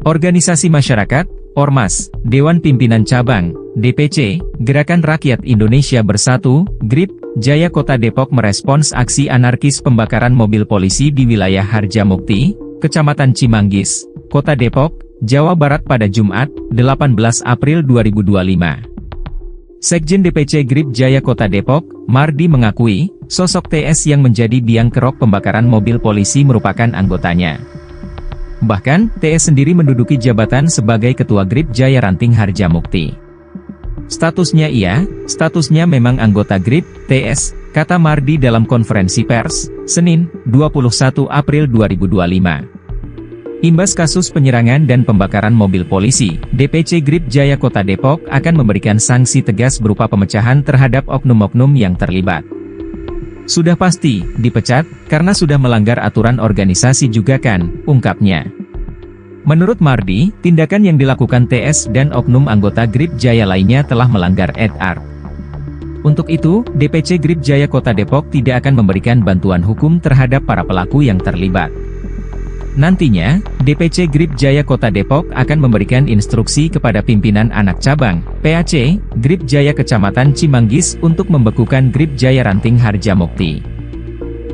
Organisasi masyarakat, Ormas, Dewan Pimpinan Cabang, DPC, Gerakan Rakyat Indonesia Bersatu, GRIP, Jaya Kota Depok merespons aksi anarkis pembakaran mobil polisi di wilayah Harjamukti, Kecamatan Cimanggis, Kota Depok, Jawa Barat pada Jumat, 18 April 2025. Sekjen DPC GRIP Jaya Kota Depok, Mardi mengakui, sosok TS yang menjadi biang kerok pembakaran mobil polisi merupakan anggotanya. Bahkan, TS sendiri menduduki jabatan sebagai Ketua GRIP Jaya Ranting Harjamukti. Statusnya memang anggota GRIP, TS, kata Mardi dalam konferensi pers, Senin, 21 April 2025. Imbas kasus penyerangan dan pembakaran mobil polisi, DPC GRIP Jaya Kota Depok akan memberikan sanksi tegas berupa pemecahan terhadap oknum-oknum yang terlibat. Sudah pasti, dipecat, karena sudah melanggar aturan organisasi juga kan, ungkapnya. Menurut Mardi, tindakan yang dilakukan TS dan oknum anggota GRIP Jaya lainnya telah melanggar etik. Untuk itu, DPC GRIP Jaya Kota Depok tidak akan memberikan bantuan hukum terhadap para pelaku yang terlibat. Nantinya, DPC GRIP Jaya Kota Depok akan memberikan instruksi kepada pimpinan anak cabang, PAC, GRIP Jaya Kecamatan Cimanggis untuk membekukan GRIP Jaya Ranting Harjamukti.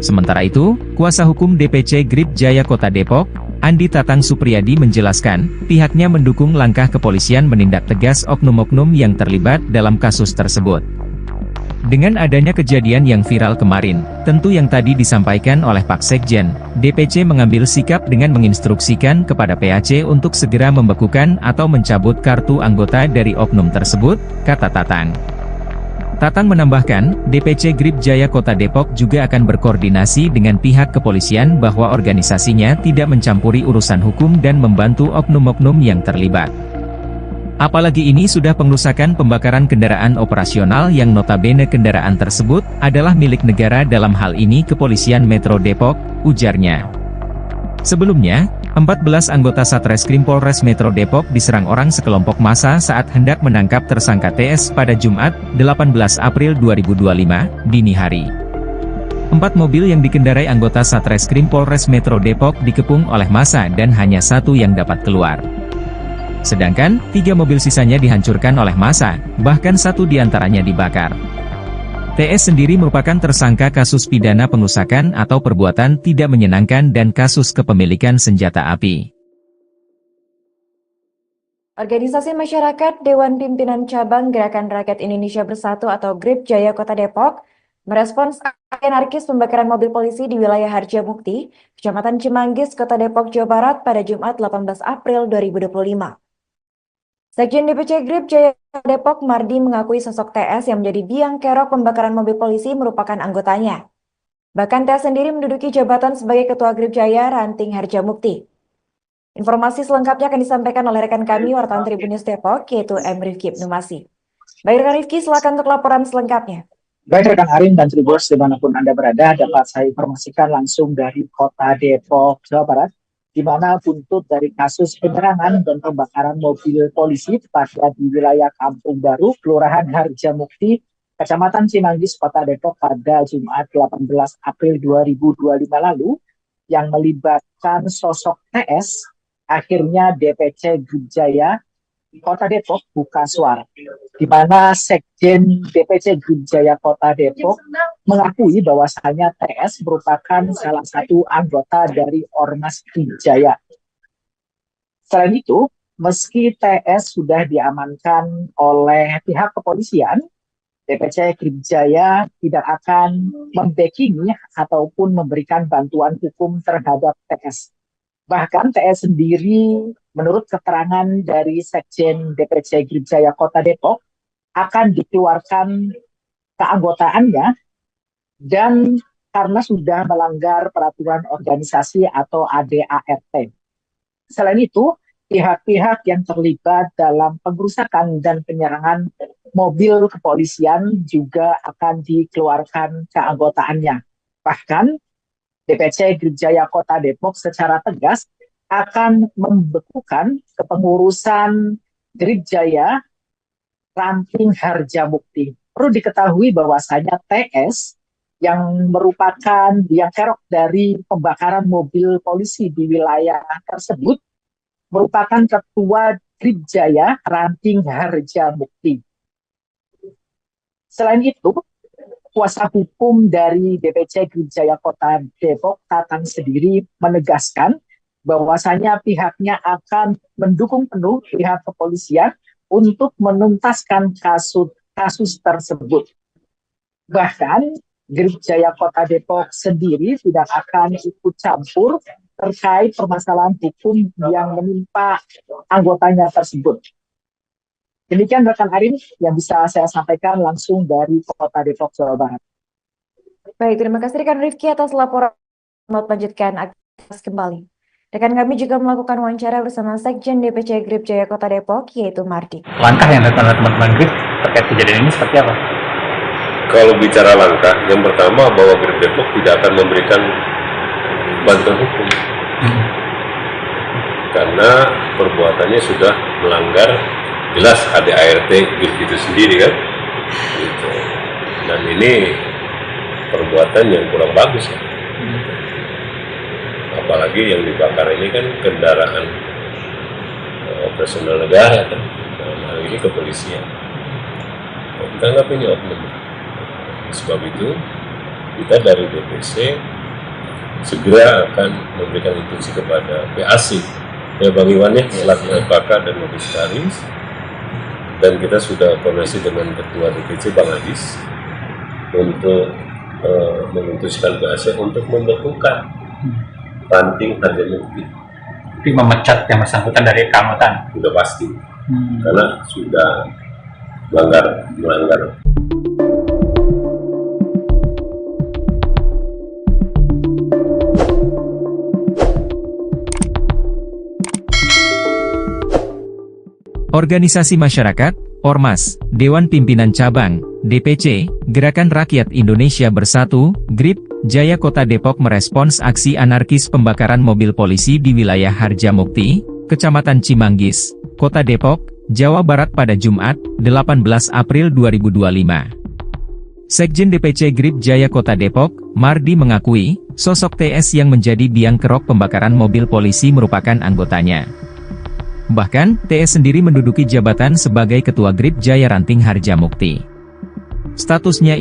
Sementara itu, kuasa hukum DPC GRIP Jaya Kota Depok, Andi Tatang Supriyadi menjelaskan, pihaknya mendukung langkah kepolisian menindak tegas oknum-oknum yang terlibat dalam kasus tersebut. Dengan adanya kejadian yang viral kemarin, tentu yang tadi disampaikan oleh Pak Sekjen, DPC mengambil sikap dengan menginstruksikan kepada PAC untuk segera membekukan atau mencabut kartu anggota dari oknum tersebut, kata Tatang. Tatang menambahkan, DPC GRIP Jaya Kota Depok juga akan berkoordinasi dengan pihak kepolisian bahwa organisasinya tidak mencampuri urusan hukum dan membantu oknum-oknum yang terlibat. Apalagi ini sudah pengerusakan pembakaran kendaraan operasional yang notabene kendaraan tersebut adalah milik negara dalam hal ini Kepolisian Metro Depok, ujarnya. Sebelumnya, 14 anggota Satreskrim Polres Metro Depok diserang orang sekelompok massa saat hendak menangkap tersangka TS pada Jumat, 18 April 2025, dini hari. 4 mobil yang dikendarai anggota Satreskrim Polres Metro Depok dikepung oleh massa dan hanya satu yang dapat keluar. Sedangkan, 3 mobil sisanya dihancurkan oleh massa, bahkan satu diantaranya dibakar. TS sendiri merupakan tersangka kasus pidana pengerusakan atau perbuatan tidak menyenangkan dan kasus kepemilikan senjata api. Organisasi Masyarakat Dewan Pimpinan Cabang Gerakan Rakyat Indonesia Bersatu atau GRIP Jaya Kota Depok merespons aksi anarkis pembakaran mobil polisi di wilayah Harjamukti, Kecamatan Cimanggis, Kota Depok, Jawa Barat pada Jumat 18 April 2025. Sekjen DPC GRIP Jaya Depok Mardi mengakui sosok TS yang menjadi biang kerok pembakaran mobil polisi merupakan anggotanya. Bahkan TS sendiri menduduki jabatan sebagai Ketua GRIP Jaya Ranting Harjamukti. Informasi selengkapnya akan disampaikan oleh rekan kami wartawan Tribun News Depok, yaitu M. Rifki Ibnumasi. Baik rekan Rifki, silakan untuk laporan selengkapnya. Baik rekan Arin dan Tribuners dimanapun Anda berada, dapat saya informasikan langsung dari Kota Depok, Jawa Barat, di mana buntut dari kasus penyerangan dan pembakaran mobil polisi tepatnya di wilayah Kampung Baru, Kelurahan Harjamukti, Kecamatan Cimanggis, Kota Depok pada Jumat 18 April 2025 lalu, yang melibatkan sosok TS, akhirnya DPC GRIP Jaya Kota Depok buka suara, di mana Sekjen DPC GRIP Jaya Kota Depok mengakui bahwasanya TS merupakan salah satu anggota dari Ormas GRIP Jaya. Selain itu, meski TS sudah diamankan oleh pihak kepolisian, DPC GRIP Jaya tidak akan membackingi ataupun memberikan bantuan hukum terhadap TS. Bahkan TS sendiri, menurut keterangan dari Sekjen DPC GRIP Jaya Kota Depok, akan dikeluarkan keanggotaannya dan karena sudah melanggar peraturan organisasi atau ADART. Selain itu, pihak-pihak yang terlibat dalam pengerusakan dan penyerangan mobil kepolisian juga akan dikeluarkan keanggotaannya. Bahkan, DPC GRIP Jaya Kota Depok secara tegas akan membekukan kepengurusan GRIP Jaya Ranting Harjamukti. Perlu diketahui bahwasanya TS yang merupakan yang kerok dari pembakaran mobil polisi di wilayah tersebut merupakan ketua Grip Jaya Ranting Harjamukti. Selain itu, kuasa hukum dari DPC Grip Jaya Kota Depok, Tatang sendiri menegaskan bahwasanya pihaknya akan mendukung penuh pihak kepolisian untuk menuntaskan kasus tersebut. Bahkan Grip Jaya Kota Depok sendiri tidak akan ikut campur terkait permasalahan hukum yang menimpa anggotanya tersebut. Demikian rekan Arin yang bisa saya sampaikan langsung dari Kota Depok, Jawa Barat. Baik, terima kasih rekan Rifki atas laporan. Selamat melanjutkan aktivitas kembali. Rekan kami juga melakukan wawancara bersama Sekjen DPC Grip Jaya Kota Depok, yaitu Mardi. Langkah yang dilakukan oleh teman-teman Grip terkait kejadian ini seperti apa? Kalau bicara langkah, yang pertama bahwa Grip Depok tidak akan memberikan bantuan hukum. Karena perbuatannya sudah melanggar jelas ADART Grip itu sendiri kan. Gitu. Dan ini perbuatan yang kurang bagus ya. Apalagi yang dibakar ini kan kendaraan operasional negara kan, hal ini kepolisian. Kita anggap ini oknum. Sebab itu kita dari DPC segera akan memberikan instruksi kepada PAC ya Bang Iwan ya selaku FK dan Komisaris, dan kita sudah koordinasi dengan Ketua DPC Bang Adis untuk memutuskan PAC untuk membekukan Ranting Harjamukti. Tapi memecat yang bersangkutan dari keanggotaan? Sudah pasti, karena sudah melanggar. Organisasi masyarakat, Ormas, Dewan Pimpinan Cabang, DPC, Gerakan Rakyat Indonesia Bersatu, GRIP, Jaya Kota Depok merespons aksi anarkis pembakaran mobil polisi di wilayah Harjamukti, Kecamatan Cimanggis, Kota Depok, Jawa Barat pada Jumat, 18 April 2025. Sekjen DPC GRIP Jaya Kota Depok, Mardi mengakui, sosok TS yang menjadi biang kerok pembakaran mobil polisi merupakan anggotanya. Bahkan, TS sendiri menduduki jabatan sebagai Ketua GRIP Jaya Ranting Harjamukti. Statusnya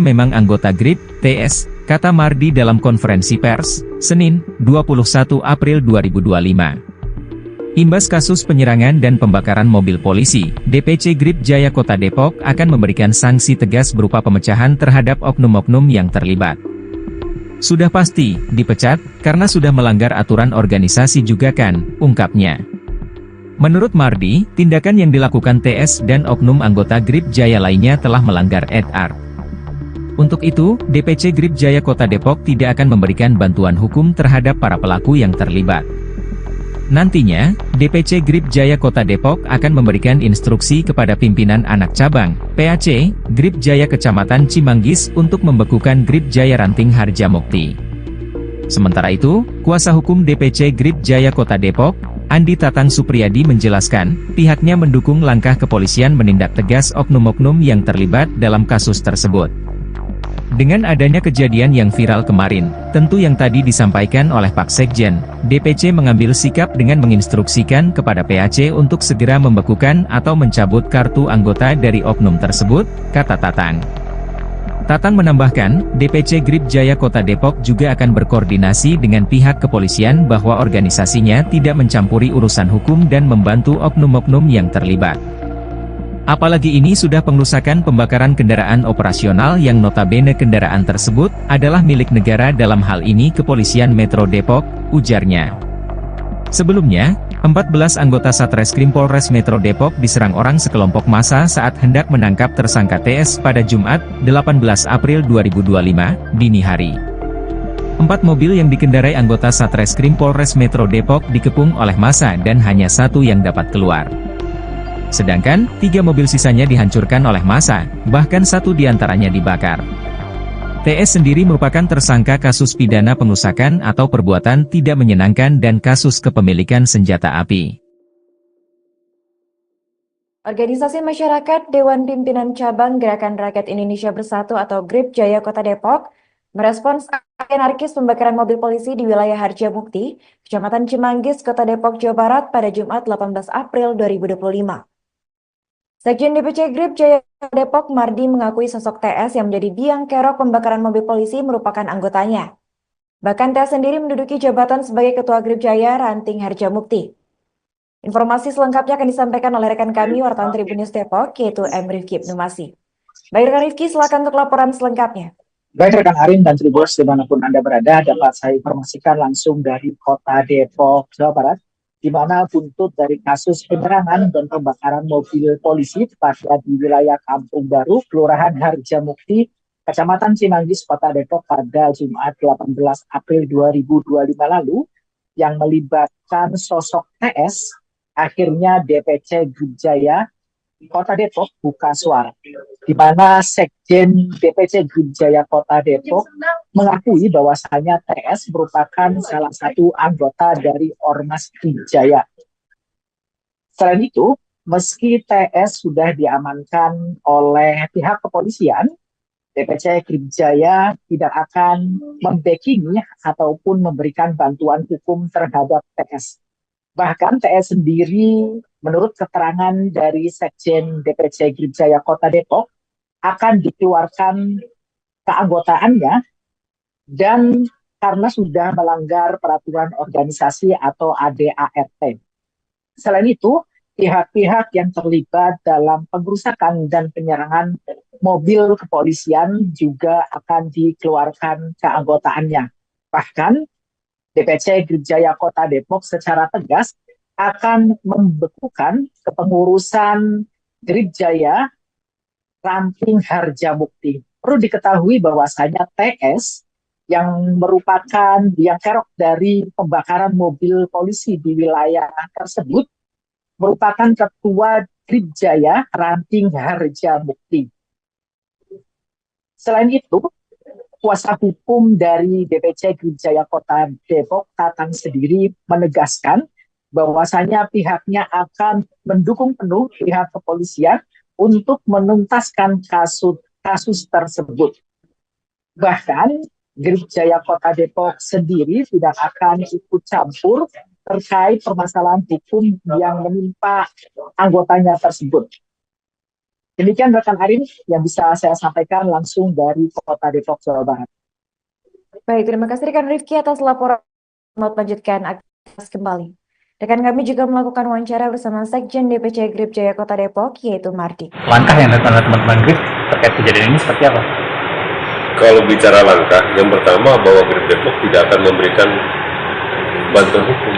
memang anggota GRIP, TS, kata Mardi dalam konferensi pers, Senin, 21 April 2025. Imbas kasus penyerangan dan pembakaran mobil polisi, DPC GRIP Jaya Kota Depok akan memberikan sanksi tegas berupa pemecahan terhadap oknum-oknum yang terlibat. Sudah pasti, dipecat, karena sudah melanggar aturan organisasi juga kan, ungkapnya. Menurut Mardi, tindakan yang dilakukan TS dan oknum anggota GRIP Jaya lainnya telah melanggar etik. Untuk itu, DPC GRIP Jaya Kota Depok tidak akan memberikan bantuan hukum terhadap para pelaku yang terlibat. Nantinya, DPC GRIP Jaya Kota Depok akan memberikan instruksi kepada pimpinan anak cabang, PAC, GRIP Jaya Kecamatan Cimanggis untuk membekukan GRIP Jaya Ranting Harjamukti. Sementara itu, kuasa hukum DPC GRIP Jaya Kota Depok, Andi Tatang Supriyadi menjelaskan, pihaknya mendukung langkah kepolisian menindak tegas oknum-oknum yang terlibat dalam kasus tersebut. Dengan adanya kejadian yang viral kemarin, tentu yang tadi disampaikan oleh Pak Sekjen, DPC mengambil sikap dengan menginstruksikan kepada PAC untuk segera membekukan atau mencabut kartu anggota dari oknum tersebut, kata Tatang. Tatang menambahkan, DPC GRIP Jaya Kota Depok juga akan berkoordinasi dengan pihak kepolisian bahwa organisasinya tidak mencampuri urusan hukum dan membantu oknum-oknum yang terlibat. Apalagi ini sudah pengerusakan pembakaran kendaraan operasional yang notabene kendaraan tersebut adalah milik negara, dalam hal ini Kepolisian Metro Depok, ujarnya. Sebelumnya, 14 anggota Satreskrim Polres Metro Depok diserang orang sekelompok massa saat hendak menangkap tersangka TS pada Jumat, 18 April 2025, dini hari. 4 mobil yang dikendarai anggota Satreskrim Polres Metro Depok dikepung oleh massa dan hanya 1 yang dapat keluar. Sedangkan, 3 mobil sisanya dihancurkan oleh massa, bahkan 1 diantaranya dibakar. TS sendiri merupakan tersangka kasus pidana pengerusakan atau perbuatan tidak menyenangkan dan kasus kepemilikan senjata api. Organisasi Masyarakat Dewan Pimpinan Cabang Gerakan Rakyat Indonesia Bersatu atau GRIP Jaya Kota Depok merespons aksi anarkis pembakaran mobil polisi di wilayah Harjamukti, Kecamatan Cimanggis, Kota Depok, Jawa Barat pada Jumat 18 April 2025. Sekjen DPC GRIP Jaya Kota Depok, Mardi, mengakui sosok TS yang menjadi biang kerok pembakaran mobil polisi merupakan anggotanya. Bahkan TS sendiri menduduki jabatan sebagai Ketua GRIP Jaya Ranting Harjamukti. Informasi selengkapnya akan disampaikan oleh rekan kami wartawan Tribun News Depok, yaitu M. Rifki Ibnu Masih. Baik rekan Rifki, silakan untuk laporan selengkapnya. Baik rekan Arin dan Tribuners dimanapun Anda berada, dapat saya informasikan langsung dari Kota Depok, Jawa Barat, di mana buntut dari kasus penyerangan dan pembakaran mobil polisi tepatnya di wilayah Kampung Baru, Kelurahan Harjamukti, Kecamatan Cimanggis, Kota Depok pada Jumat 18 April 2025 lalu, yang melibatkan sosok TS. Akhirnya DPC GRIP Jaya Kota Depok buka suara, di mana Sekjen DPC GRIP Jaya Kota Depok mengakui bahwasanya TS merupakan salah satu anggota dari Ormas GRIP Jaya. Selain itu, meski TS sudah diamankan oleh pihak kepolisian, DPC GRIP Jaya tidak akan membackingi ataupun memberikan bantuan hukum terhadap TS. Bahkan TS sendiri, menurut keterangan dari Sekjen DPC GRIP Jaya Kota Depok, akan dikeluarkan keanggotaannya dan karena sudah melanggar peraturan organisasi atau ADART. Selain itu, pihak-pihak yang terlibat dalam pengrusakan dan penyerangan mobil kepolisian juga akan dikeluarkan keanggotaannya. Bahkan DPC GRIP Jaya Kota Depok secara tegas akan membekukan kepengurusan GRIP Jaya Ranting Harjamukti. Perlu diketahui bahwasanya TS yang merupakan biang kerok dari pembakaran mobil polisi di wilayah tersebut merupakan Ketua GRIP Jaya Ranting Harjamukti. Selain itu, kuasa hukum dari DPC GRIP Jaya Kota Depok, Tatang sendiri menegaskan bahwasanya pihaknya akan mendukung penuh pihak kepolisian untuk menuntaskan kasus tersebut. Bahkan GRIP Jaya Kota Depok sendiri tidak akan ikut campur terkait permasalahan hukum yang menimpa anggotanya tersebut. Demikian rekan Arin yang bisa saya sampaikan langsung dari Kota Depok, Jawa Barat. Baik, terima kasih rekan Rifki atas laporan. Selamat melanjutkan aktivitas kembali. Rekan kami juga melakukan wawancara bersama Sekjen DPC GRIP Jaya Kota Depok, yaitu Mardi. Langkah yang dilakukan oleh teman-teman GRIP terkait kejadian ini seperti apa? Kalau bicara langkah, yang pertama bahwa GRIP Depok tidak akan memberikan bantuan hukum.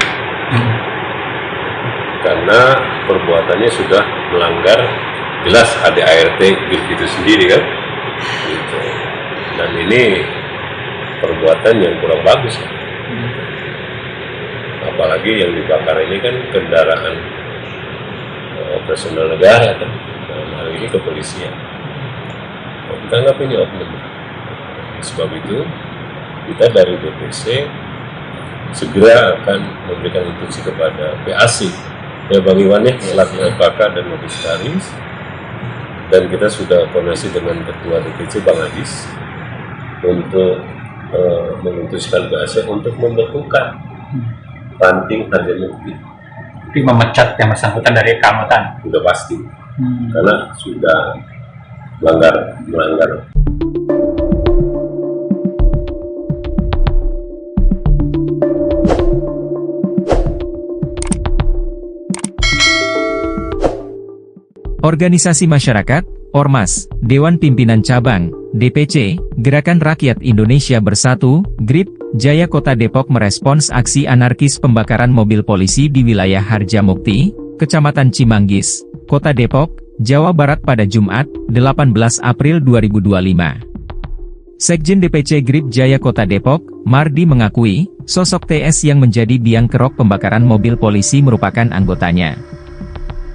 Karena perbuatannya sudah melanggar jelas ADART GRIP itu sendiri kan. Gitu. Dan ini perbuatan yang kurang bagus. Apalagi yang dibakar ini kan kendaraan operasional negara kan. Dalam hal ini kepolisian. Kita anggap ini oknum. Sebab itu kita dari DPC segera akan memberikan instruksi kepada PAC ya Bang Iwan ya selaku FPK dan Komisaris, dan kita sudah koordinasi dengan Ketua DPC Bang Adis untuk memutuskan PAC untuk membekukan Ranting Harjamukti. Tapi memecat yang bersangkutan dari keanggotaan? Sudah pasti, karena sudah melanggar. Organisasi Masyarakat, Ormas, Dewan Pimpinan Cabang, DPC, Gerakan Rakyat Indonesia Bersatu, GRIP, Jaya Kota Depok merespons aksi anarkis pembakaran mobil polisi di wilayah Harjamukti, Kecamatan Cimanggis, Kota Depok, Jawa Barat pada Jumat, 18 April 2025. Sekjen DPC GRIP Jaya Kota Depok, Mardi mengakui, sosok TS yang menjadi biang kerok pembakaran mobil polisi merupakan anggotanya.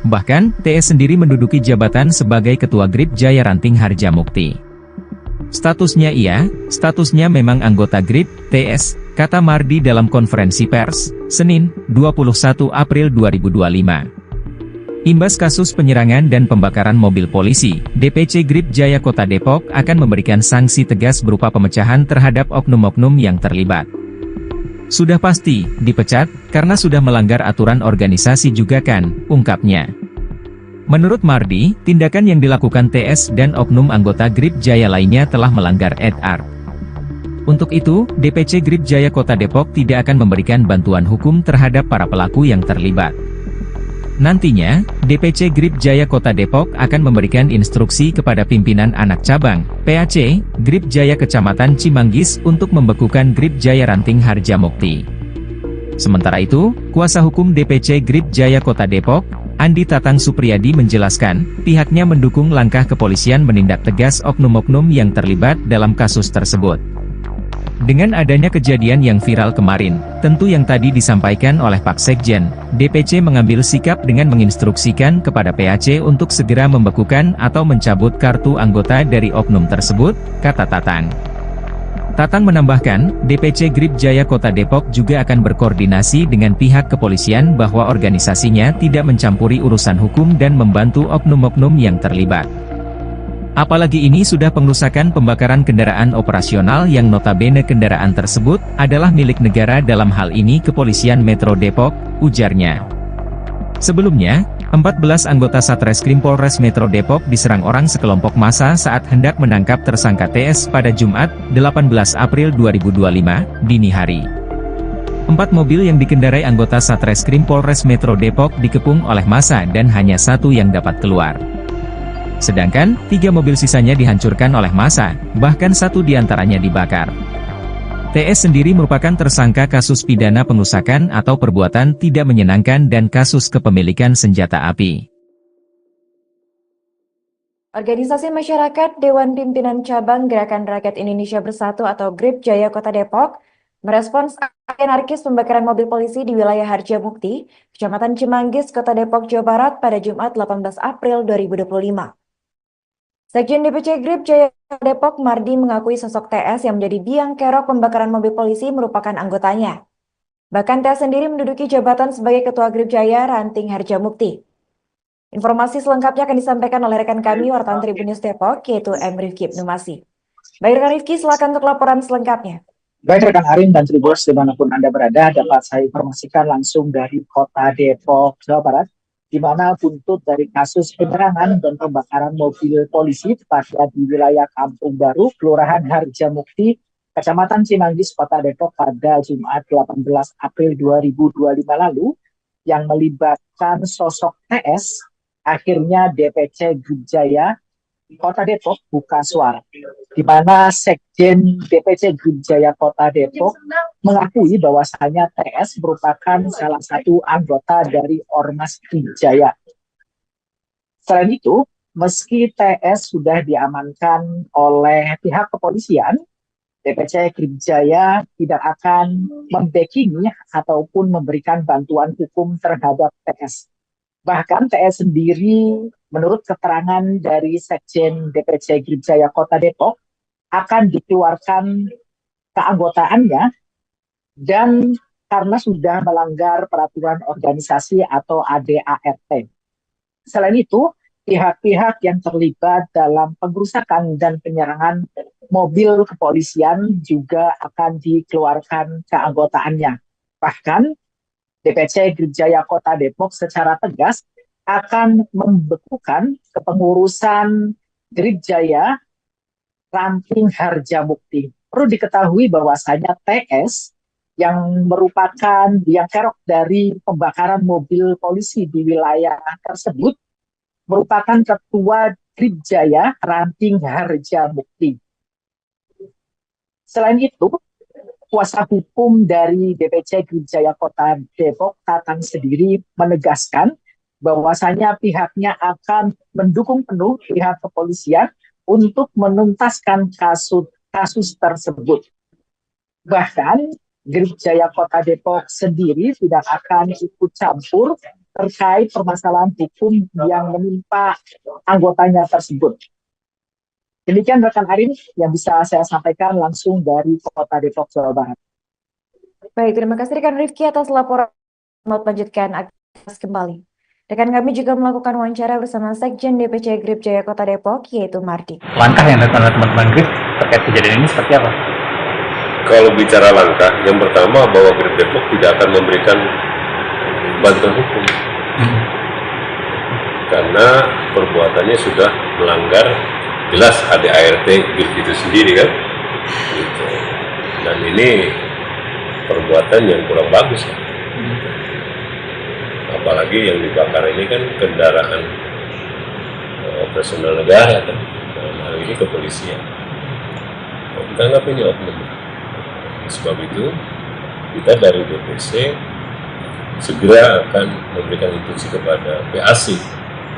Bahkan, TS sendiri menduduki jabatan sebagai Ketua GRIP Jaya Ranting Harjamukti. Statusnya memang anggota GRIP, TS, kata Mardi dalam konferensi pers, Senin, 21 April 2025. Imbas kasus penyerangan dan pembakaran mobil polisi, DPC Grip Jaya Kota Depok akan memberikan sanksi tegas berupa pemecahan terhadap oknum-oknum yang terlibat. Sudah pasti, dipecat, karena sudah melanggar aturan organisasi juga kan, ungkapnya. Menurut Mardi, tindakan yang dilakukan TS dan oknum anggota Grip Jaya lainnya telah melanggar etik. Untuk itu, DPC Grip Jaya Kota Depok tidak akan memberikan bantuan hukum terhadap para pelaku yang terlibat. Nantinya, DPC Grip Jaya Kota Depok akan memberikan instruksi kepada pimpinan anak cabang, PAC, Grip Jaya Kecamatan Cimanggis untuk membekukan Grip Jaya Ranting Harjamukti. Sementara itu, kuasa hukum DPC Grip Jaya Kota Depok, Andi Tatang Supriyadi menjelaskan, pihaknya mendukung langkah kepolisian menindak tegas oknum-oknum yang terlibat dalam kasus tersebut. Dengan adanya kejadian yang viral kemarin, tentu yang tadi disampaikan oleh Pak Sekjen, DPC mengambil sikap dengan menginstruksikan kepada PAC untuk segera membekukan atau mencabut kartu anggota dari oknum tersebut, kata Tatang. Tatang menambahkan, DPC Grip Jaya Kota Depok juga akan berkoordinasi dengan pihak kepolisian bahwa organisasinya tidak mencampuri urusan hukum dan membantu oknum-oknum yang terlibat. Apalagi ini sudah pengerusakan pembakaran kendaraan operasional yang notabene kendaraan tersebut adalah milik negara, dalam hal ini Kepolisian Metro Depok, ujarnya. Sebelumnya, 14 anggota Satreskrim Polres Metro Depok diserang orang sekelompok massa saat hendak menangkap tersangka TS pada Jumat, 18 April 2025, dini hari. 4 mobil yang dikendarai anggota Satreskrim Polres Metro Depok dikepung oleh massa dan hanya 1 yang dapat keluar. Sedangkan, 3 mobil sisanya dihancurkan oleh massa, bahkan 1 diantaranya dibakar. TS sendiri merupakan tersangka kasus pidana pengerusakan atau perbuatan tidak menyenangkan dan kasus kepemilikan senjata api. Organisasi masyarakat Dewan Pimpinan Cabang Gerakan Rakyat Indonesia Bersatu atau GRIP Jaya Kota Depok merespons aksi anarkis pembakaran mobil polisi di wilayah Harjamukti, Kecamatan Cimanggis, Kota Depok, Jawa Barat pada Jumat 18 April 2025. Sekjen DPC GRIP Jaya Depok Mardi mengakui sosok TS yang menjadi biang kerok pembakaran mobil polisi merupakan anggotanya. Bahkan TS sendiri menduduki jabatan sebagai Ketua GRIP Jaya Ranting Harjamukti. Informasi selengkapnya akan disampaikan oleh rekan kami wartawan Tribun News Depok, yaitu M. Rifki Ibnumasi. Baik rekan Rifki, silakan untuk laporan selengkapnya. Baik rekan Arin dan Tribuners dimanapun Anda berada, dapat saya informasikan langsung dari Kota Depok, Jawa Barat, di mana buntut dari kasus penyerangan dan pembakaran mobil polisi tepatnya di wilayah Kampung Baru, Kelurahan Harjamukti, Kecamatan Cimanggis, Kota Depok pada Jumat 18 April 2025 lalu, yang melibatkan sosok TS, akhirnya DPC GRIP Jaya Kota Depok buka suara, di mana Sekjen DPC GRIP Jaya Kota Depok mengakui bahwasanya TS merupakan salah satu anggota dari Ormas GRIP Jaya. Selain itu, meski TS sudah diamankan oleh pihak kepolisian, DPC GRIP Jaya tidak akan membackingi ataupun memberikan bantuan hukum terhadap TS. Bahkan TS sendiri, menurut keterangan dari Sekjen DPC GRIP Jaya Kota Depok, akan dikeluarkan keanggotaannya dan karena sudah melanggar peraturan organisasi atau ADART. Selain itu, pihak-pihak yang terlibat dalam pengrusakan dan penyerangan mobil kepolisian juga akan dikeluarkan keanggotaannya. Bahkan, DPC GRIP Jaya Kota Depok secara tegas akan membekukan kepengurusan GRIP Jaya Ranting Harjamukti. Perlu diketahui bahwasanya TS yang merupakan biang kerok dari pembakaran mobil polisi di wilayah tersebut merupakan Ketua GRIP Jaya Ranting Harjamukti. Selain itu, kuasa hukum dari DPC GRIP Jaya Kota Depok, Tatang sendiri menegaskan bahwasanya pihaknya akan mendukung penuh pihak kepolisian untuk menuntaskan kasus tersebut. Bahkan, GRIP Jaya Kota Depok sendiri tidak akan ikut campur terkait permasalahan hukum yang menimpa anggotanya tersebut. Demikian rekan Arin yang bisa saya sampaikan langsung dari Kota Depok, Jawa Barat. Baik, terima kasih rekan Rifki atas laporan. Selamat melanjutkan aktivitas kembali. Rekan kami juga melakukan wawancara bersama Sekjen DPC Grip Jaya Kota Depok, yaitu Mardi. Langkah yang dilakukan oleh teman-teman Grip terkait kejadian ini seperti apa? Kalau bicara langkah, yang pertama bahwa Grip Depok tidak akan memberikan bantuan hukum. Karena perbuatannya sudah melanggar jelas ADART Grip itu sendiri kan. Gitu. Dan ini perbuatan yang kurang bagus kan. Apalagi yang dibakar ini kan kendaraan operasional negara kan. Dalam hal ini kepolisian. Kita anggap ini oknum. Sebab itu kita dari DPC segera akan memberikan instruksi kepada PAC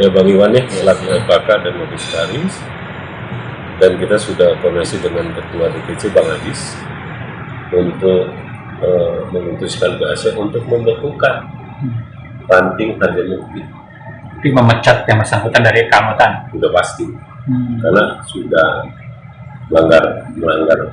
ya Bang Iwan ya selaku FKK dan Komisaris, dan kita sudah koordinasi dengan Ketua DPC Bang Adis untuk memutuskan PAC untuk membekukan Ranting Harjamukti. Tapi memecat yang bersangkutan dari keanggotaan. Sudah pasti karena sudah melanggar.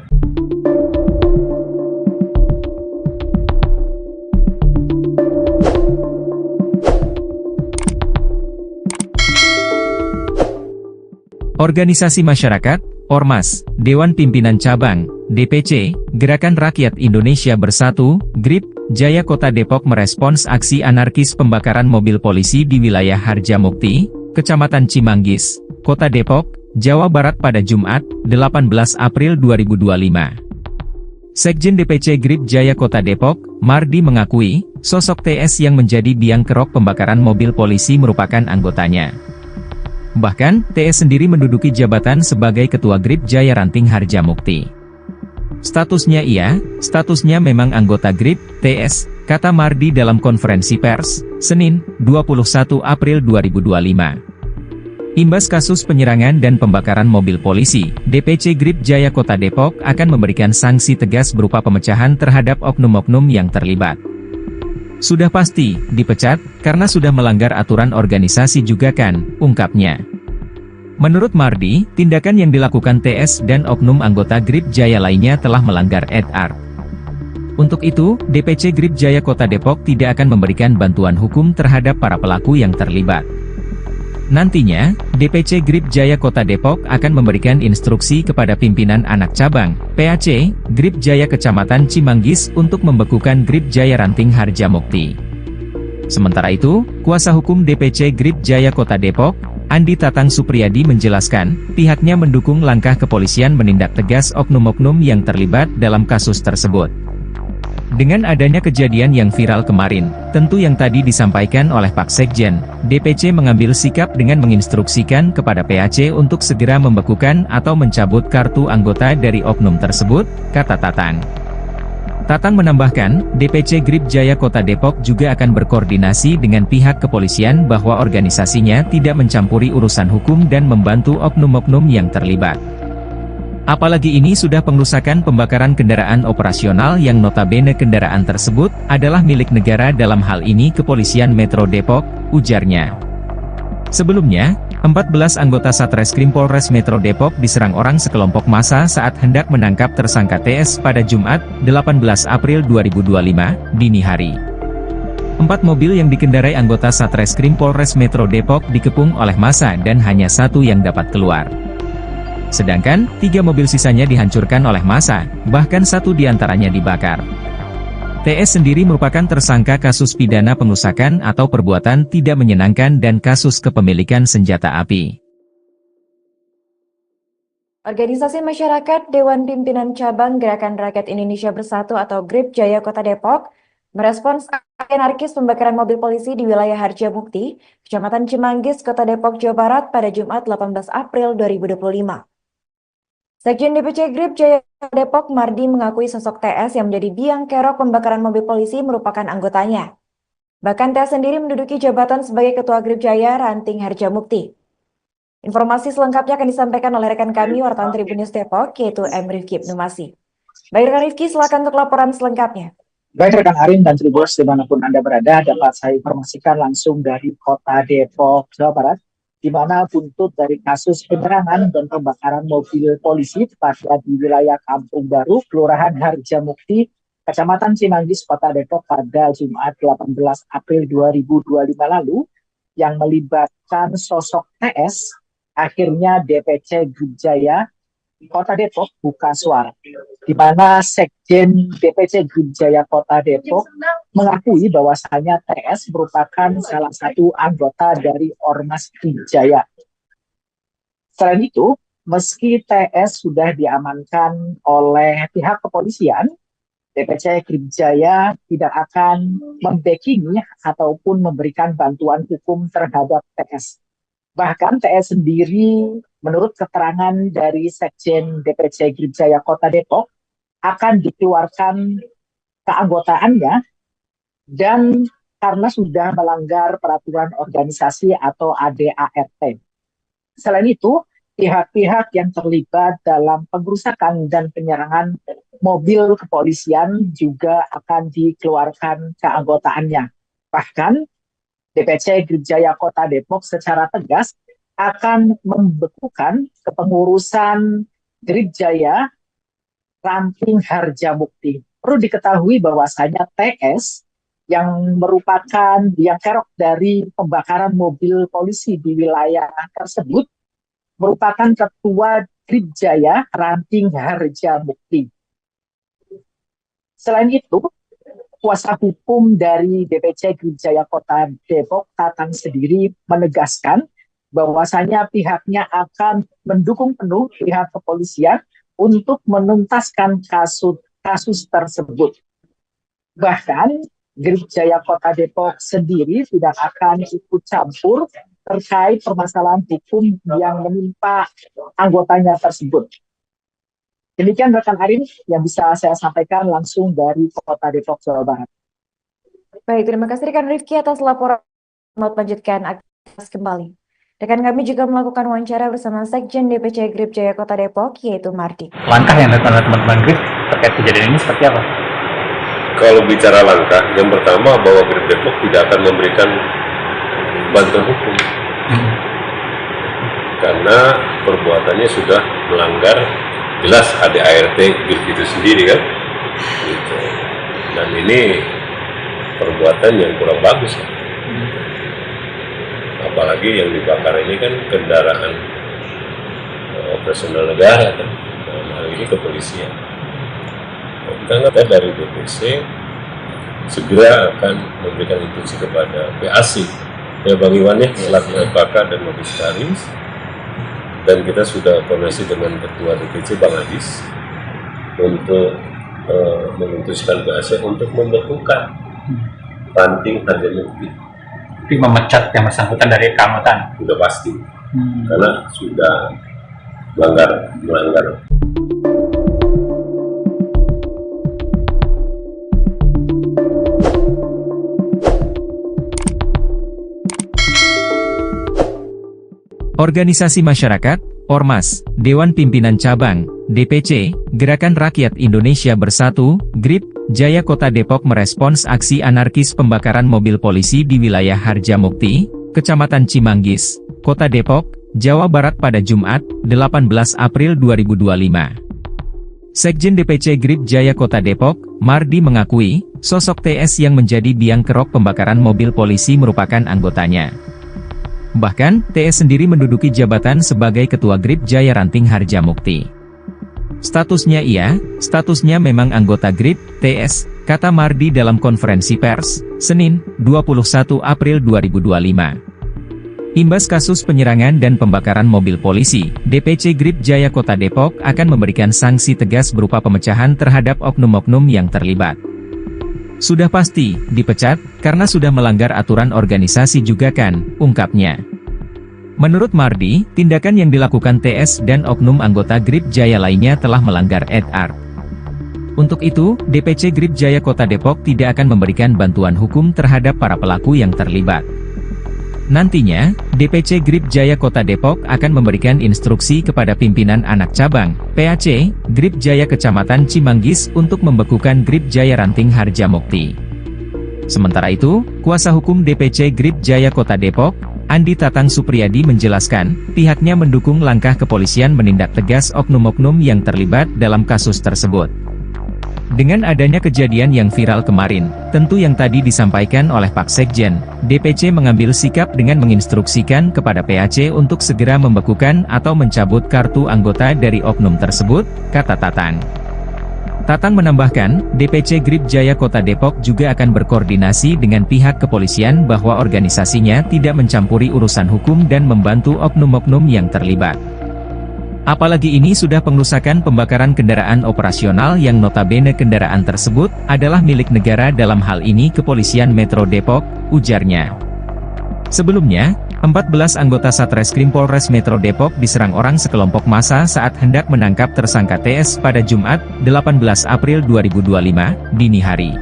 Organisasi masyarakat, Ormas, Dewan Pimpinan Cabang, DPC, Gerakan Rakyat Indonesia Bersatu, GRIP, Jaya Kota Depok merespons aksi anarkis pembakaran mobil polisi di wilayah Harjamukti, Kecamatan Cimanggis, Kota Depok, Jawa Barat pada Jumat, 18 April 2025. Sekjen DPC GRIP Jaya Kota Depok, Mardi mengakui, sosok TS yang menjadi biang kerok pembakaran mobil polisi merupakan anggotanya. Bahkan, TS sendiri menduduki jabatan sebagai Ketua GRIP Jaya Ranting Harjamukti. Statusnya memang anggota GRIP, TS, kata Mardi dalam konferensi pers, Senin, 21 April 2025. Imbas kasus penyerangan dan pembakaran mobil polisi, DPC GRIP Jaya Kota Depok akan memberikan sanksi tegas berupa pemecahan terhadap oknum-oknum yang terlibat. Sudah pasti, dipecat, karena sudah melanggar aturan organisasi juga kan, ungkapnya. Menurut Mardi, tindakan yang dilakukan TS dan oknum anggota GRIP Jaya lainnya telah melanggar etik. Untuk itu, DPC GRIP Jaya Kota Depok tidak akan memberikan bantuan hukum terhadap para pelaku yang terlibat. Nantinya, DPC GRIP Jaya Kota Depok akan memberikan instruksi kepada pimpinan anak cabang, PAC, GRIP Jaya Kecamatan Cimanggis untuk membekukan GRIP Jaya Ranting Harjamukti. Sementara itu, kuasa hukum DPC GRIP Jaya Kota Depok, Andi Tatang Supriyadi menjelaskan, pihaknya mendukung langkah kepolisian menindak tegas oknum-oknum yang terlibat dalam kasus tersebut. Dengan adanya kejadian yang viral kemarin, tentu yang tadi disampaikan oleh Pak Sekjen, DPC mengambil sikap dengan menginstruksikan kepada PAC untuk segera membekukan atau mencabut kartu anggota dari oknum tersebut, kata Tatang. Tatang menambahkan, DPC GRIP Jaya Kota Depok juga akan berkoordinasi dengan pihak kepolisian bahwa organisasinya tidak mencampuri urusan hukum dan membantu oknum-oknum yang terlibat. Apalagi ini sudah pengrusakan pembakaran kendaraan operasional yang notabene kendaraan tersebut adalah milik negara dalam hal ini Kepolisian Metro Depok, ujarnya. Sebelumnya, 14 anggota Satreskrim Polres Metro Depok diserang orang sekelompok massa saat hendak menangkap tersangka TS pada Jumat, 18 April 2025, dini hari. 4 mobil yang dikendarai anggota Satreskrim Polres Metro Depok dikepung oleh massa dan hanya 1 yang dapat keluar. Sedangkan, 3 mobil sisanya dihancurkan oleh massa, bahkan 1 diantaranya dibakar. TS sendiri merupakan tersangka kasus pidana pengerusakan atau perbuatan tidak menyenangkan dan kasus kepemilikan senjata api. Organisasi masyarakat Dewan Pimpinan Cabang Gerakan Rakyat Indonesia Bersatu atau GRIP Jaya Kota Depok merespons aksi anarkis pembakaran mobil polisi di wilayah Harjamukti, Kecamatan Cimanggis, Kota Depok, Jawa Barat pada Jumat 18 April 2025. Sekjen DPC GRIP Jaya Depok Mardi mengakui sosok TS yang menjadi biang kerok pembakaran mobil polisi merupakan anggotanya. Bahkan TS sendiri menduduki jabatan sebagai Ketua GRIP Jaya Ranting Harjamukti. Informasi selengkapnya akan disampaikan oleh rekan kami wartawan Tribun News Depok, yaitu M. Rifki Ibnumasi. Baik rekan Rifki, silakan untuk laporan selengkapnya. Baik rekan Arin dan Tribuners dimanapun Anda berada, dapat saya informasikan langsung dari Kota Depok, Jawa Barat, di mana buntut dari kasus penyerangan dan pembakaran mobil polisi tepatnya di wilayah Kampung Baru, Kelurahan Harjamukti, Kecamatan Cimanggis, Kota Depok pada Jumat 18 April 2025 lalu, yang melibatkan sosok TS, akhirnya DPC Grup Jaya Kota Depok buka suara, di mana Sekjen DPC Grup Jaya Kota Depok mengakui bahwasanya TS merupakan salah satu anggota dari Ormas Grup Jaya. Selain itu, meski TS sudah diamankan oleh pihak kepolisian, DPC Grup Jaya tidak akan membackingi ataupun memberikan bantuan hukum terhadap TS. Bahkan TS sendiri, menurut keterangan dari Sekjen DPC Grup Jaya Kota Depok, akan dikeluarkan keanggotaannya dan karena sudah melanggar peraturan organisasi atau ADART. Selain itu, pihak-pihak yang terlibat dalam pengrusakan dan penyerangan mobil kepolisian juga akan dikeluarkan keanggotaannya. Bahkan, DPC Grup Jaya Kota Depok secara tegas akan membekukan kepengurusan Grup Jaya Ranting Harjamukti. Perlu diketahui bahwasanya TS yang merupakan biang kerok dari pembakaran mobil polisi di wilayah tersebut merupakan ketua Grup Jaya Ranting Harjamukti. Selain itu, kuasa hukum dari DPC Grup Jaya Kota Depok, Tatang sendiri menegaskan bahwasanya pihaknya akan mendukung penuh pihak kepolisian untuk menuntaskan kasus tersebut. Bahkan, Grup Jaya Kota Depok sendiri tidak akan ikut campur terkait permasalahan hukum yang menimpa anggotanya tersebut. Demikian rekan Arin yang bisa saya sampaikan langsung dari Kota Depok, Jawa Barat. Baik, terima kasih rekan Rifki atas laporan. Selamat lanjutkan aktivitas kembali. Rekan kami juga melakukan wawancara bersama Sekjen DPC Grup Jaya Kota Depok, yaitu Mardi. Langkah yang dilakukan oleh teman-teman Grip terkait kejadian ini seperti apa? Kalau bicara langkah, yang pertama bahwa Grup Depok tidak akan memberikan bantuan hukum. Karena perbuatannya sudah melanggar jelas ADART Grup itu sendiri kan. Gitu. Dan ini perbuatan yang kurang bagus kan. Apalagi yang dibakar ini kan kendaraan operasional negara kan. Dalam hal ini kepolisian. Kita dari DPC segera akan memberikan instruksi kepada PAC, ya Bang Iwan ya, selaku FKK dan Komisaris, dan kita sudah koordinasi dengan Ketua DPC Bang Adis untuk memutuskan PAC untuk membekukan Ranting Harjamukti. Tapi memecat yang bersangkutan dari keanggotaan? Sudah pasti, karena sudah melanggar. Organisasi masyarakat, Ormas, Dewan Pimpinan Cabang, DPC, Gerakan Rakyat Indonesia Bersatu, GRIP, Jaya Kota Depok merespons aksi anarkis pembakaran mobil polisi di wilayah Harjamukti, Kecamatan Cimanggis, Kota Depok, Jawa Barat pada Jumat, 18 April 2025. Sekjen DPC GRIP Jaya Kota Depok, Mardi mengakui, sosok TS yang menjadi biang kerok pembakaran mobil polisi merupakan anggotanya. Bahkan, TS sendiri menduduki jabatan sebagai Ketua GRIP Jaya Ranting Harjamukti. Statusnya memang anggota GRIP, TS, kata Mardi dalam konferensi pers, Senin, 21 April 2025. Imbas kasus penyerangan dan pembakaran mobil polisi, DPC GRIP Jaya Kota Depok akan memberikan sanksi tegas berupa pemecahan terhadap oknum-oknum yang terlibat. Sudah pasti, dipecat, karena sudah melanggar aturan organisasi juga kan, ungkapnya. Menurut Mardi, tindakan yang dilakukan TS dan oknum anggota GRIP Jaya lainnya telah melanggar etik. Untuk itu, DPC GRIP Jaya Kota Depok tidak akan memberikan bantuan hukum terhadap para pelaku yang terlibat. Nantinya, DPC GRIP Jaya Kota Depok akan memberikan instruksi kepada pimpinan anak cabang, PAC, GRIP Jaya Kecamatan Cimanggis untuk membekukan GRIP Jaya Ranting Harjamukti. Sementara itu, kuasa hukum DPC GRIP Jaya Kota Depok, Andi Tatang Supriyadi menjelaskan, pihaknya mendukung langkah kepolisian menindak tegas oknum-oknum yang terlibat dalam kasus tersebut. Dengan adanya kejadian yang viral kemarin, tentu yang tadi disampaikan oleh Pak Sekjen, DPC mengambil sikap dengan menginstruksikan kepada PAC untuk segera membekukan atau mencabut kartu anggota dari oknum tersebut, kata Tatang. Tatang menambahkan, DPC Grip Jaya Kota Depok juga akan berkoordinasi dengan pihak kepolisian bahwa organisasinya tidak mencampuri urusan hukum dan membantu oknum-oknum yang terlibat. Apalagi ini sudah pengerusakan pembakaran kendaraan operasional yang notabene kendaraan tersebut adalah milik negara, dalam hal ini Kepolisian Metro Depok, ujarnya. Sebelumnya, 14 anggota Satreskrim Polres Metro Depok diserang orang sekelompok massa saat hendak menangkap tersangka TS pada Jumat, 18 April 2025, dini hari.